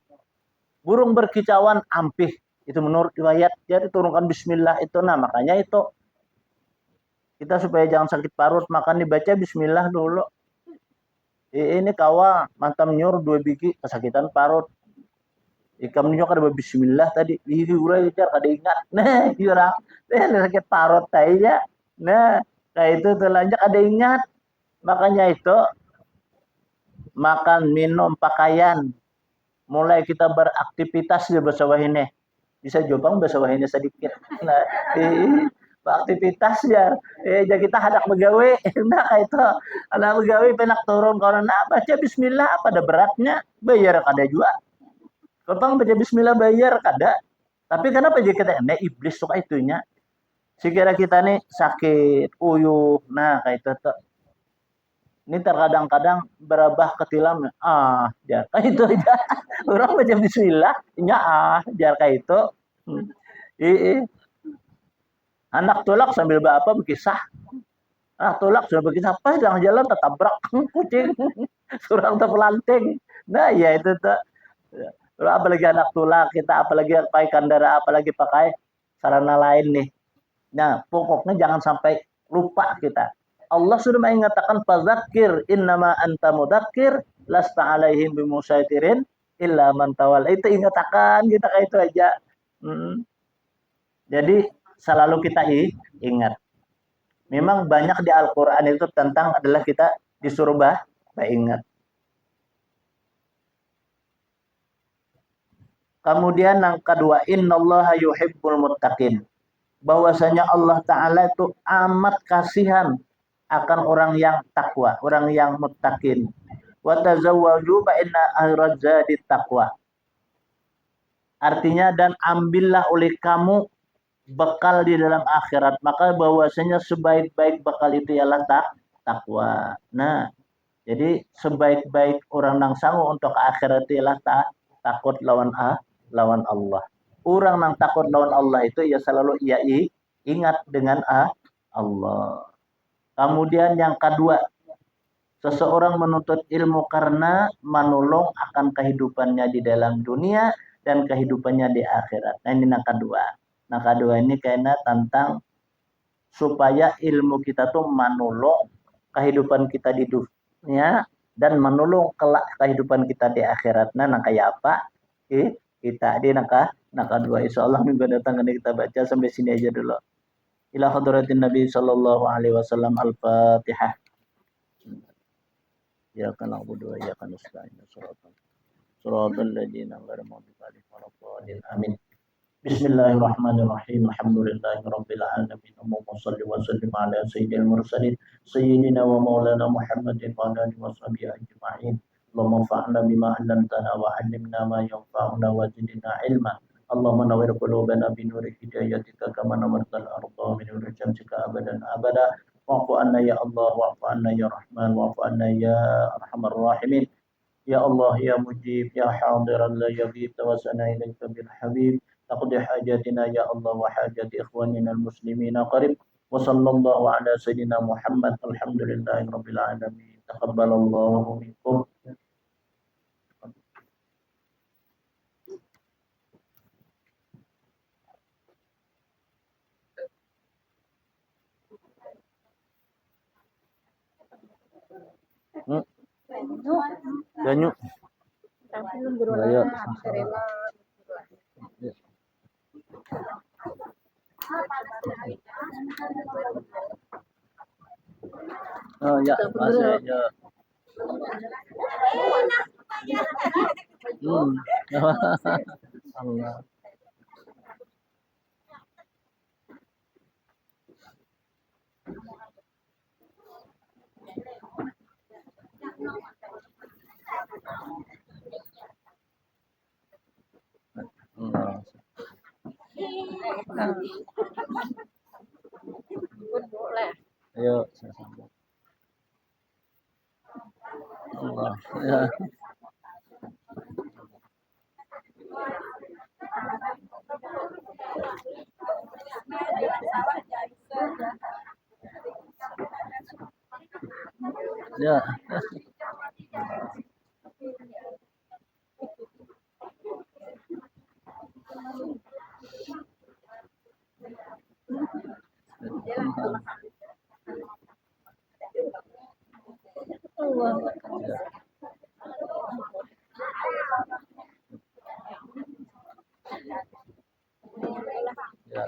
burung berkicauan ampih. Itu menurut riwayat. Jadi turunkan bismillah itu. Nah makanya itu kita supaya jangan sakit parut makan dibaca bismillah dulu. Ini kawa mantam nyur 2 biji kesakitan parut. Ikam nyok ada bismillah tadi. Ih urai jar kada ingat. Nah, jurang. Sakit parut aja. Nah, kayak itu telanjak ada ingat. Makanya itu makan, minum, pakaian. Mulai kita beraktivitas di bahasa wahine. Bisa jopang bahasa wahine sedikit. Nah, aktivitas ya. Jadi kita hadak begawe. Nah, kayak itu. Hadak begawe penak turun karena baca bismillah apa ada beratnya? Bayar kada juga. Kalau baca bismillah bayar kada. Tapi kenapa jadi kita iblis suka itunya? Sekira kita nih sakit, uyuh, nah kayak itu tuh. Ini terkadang-kadang berabah ketilam, jar kayak itu aja. Orang baca bismillah, jar kayak itu. Anak tolak sambil apa berkisah. Anak tolak sambil berkisah, pas jalan tertabrak kucing, surang terpelanting. Nah ya itu tuh. Apalagi anak tulak kita, apalagi pakai kandara, apalagi pakai sarana lain nih. Nah, pokoknya jangan sampai lupa kita. Allah sudah mengatakan fadzakir innama anta mudzakir lasta alaihim bimusaitirin illa man tawalla. Itu ingatakan kita kayak itu aja. Jadi selalu kita ingat. Memang banyak di Al-Qur'an itu tentang adalah kita disuruh ingat. Kemudian yang kedua, innallaha yuhibbul muttaqin. Bahwasanya Allah Ta'ala itu amat kasihan akan orang yang takwa, orang yang muttaqin. Wa tazawwaju fa inna khairaz zadi taqwa. Artinya dan ambillah oleh kamu bekal di dalam akhirat. Maka bahwasanya sebaik-baik bekal itu ialah takwa. Nah, jadi sebaik-baik orang yang sanggup untuk akhirat itu ialah takut lawan Allah. Orang yang takut lawan Allah itu ya selalu ia ingat dengan Allah. Kemudian yang kedua, seseorang menuntut ilmu karena menolong akan kehidupannya di dalam dunia dan kehidupannya di akhirat. Nah ini yang kedua. Nah kedua ini kayaknya tentang supaya ilmu kita tuh menolong kehidupan kita di dunia dan menolong kelak kehidupan kita di akhirat. Nah kayak apa? Kita di naka dua, insyaallah minggu datang ini kita baca sampai sini aja dulu. Ila hadratin Nabi sallallahu alaihi wasallam. Al-Fatihah. Ya kana na'budu wa iyyaka nasta'in. Shiratal ladzina an'amta 'alaihim. Amin. Bismillahirrahmanirrahim. Alhamdulillahirabbil alamin. Allahumma shalli wa sallim ala sayyidil mursalin sayyidina wa maulana Muhammadin wa ala alihi washabihi ajma'in. Allahumma fa'na bima 'allamtana wa 'allimna ma yanfa'una wa zidna ilma. Allahumma nawwir qulubana bi nuri hidayatika kama nawwartal arda bi nuri syamsika abadan abada. Wa'fu 'anna ya Allah, wa'fu 'anna ya Rahman, wa'fu 'anna ya Arhamar Rahimin. Ya Allah ya Mujib ya Hadiran la yaghib tawassana ilaika bil Habib. Taqdi hajatina ya Allah wa hajati ikhwanina al-muslimina qarib. Wa sallallahu ala sayyidina Muhammad. Alhamdulillahi rabbil alamin. Taqabbalallahu minkum. Ganyu. Ayo. Oh ya, masih ya. Hmm. Allah. Allah. Ayo, sama-sama. Allah. Ya. Ya. Ya. Ya.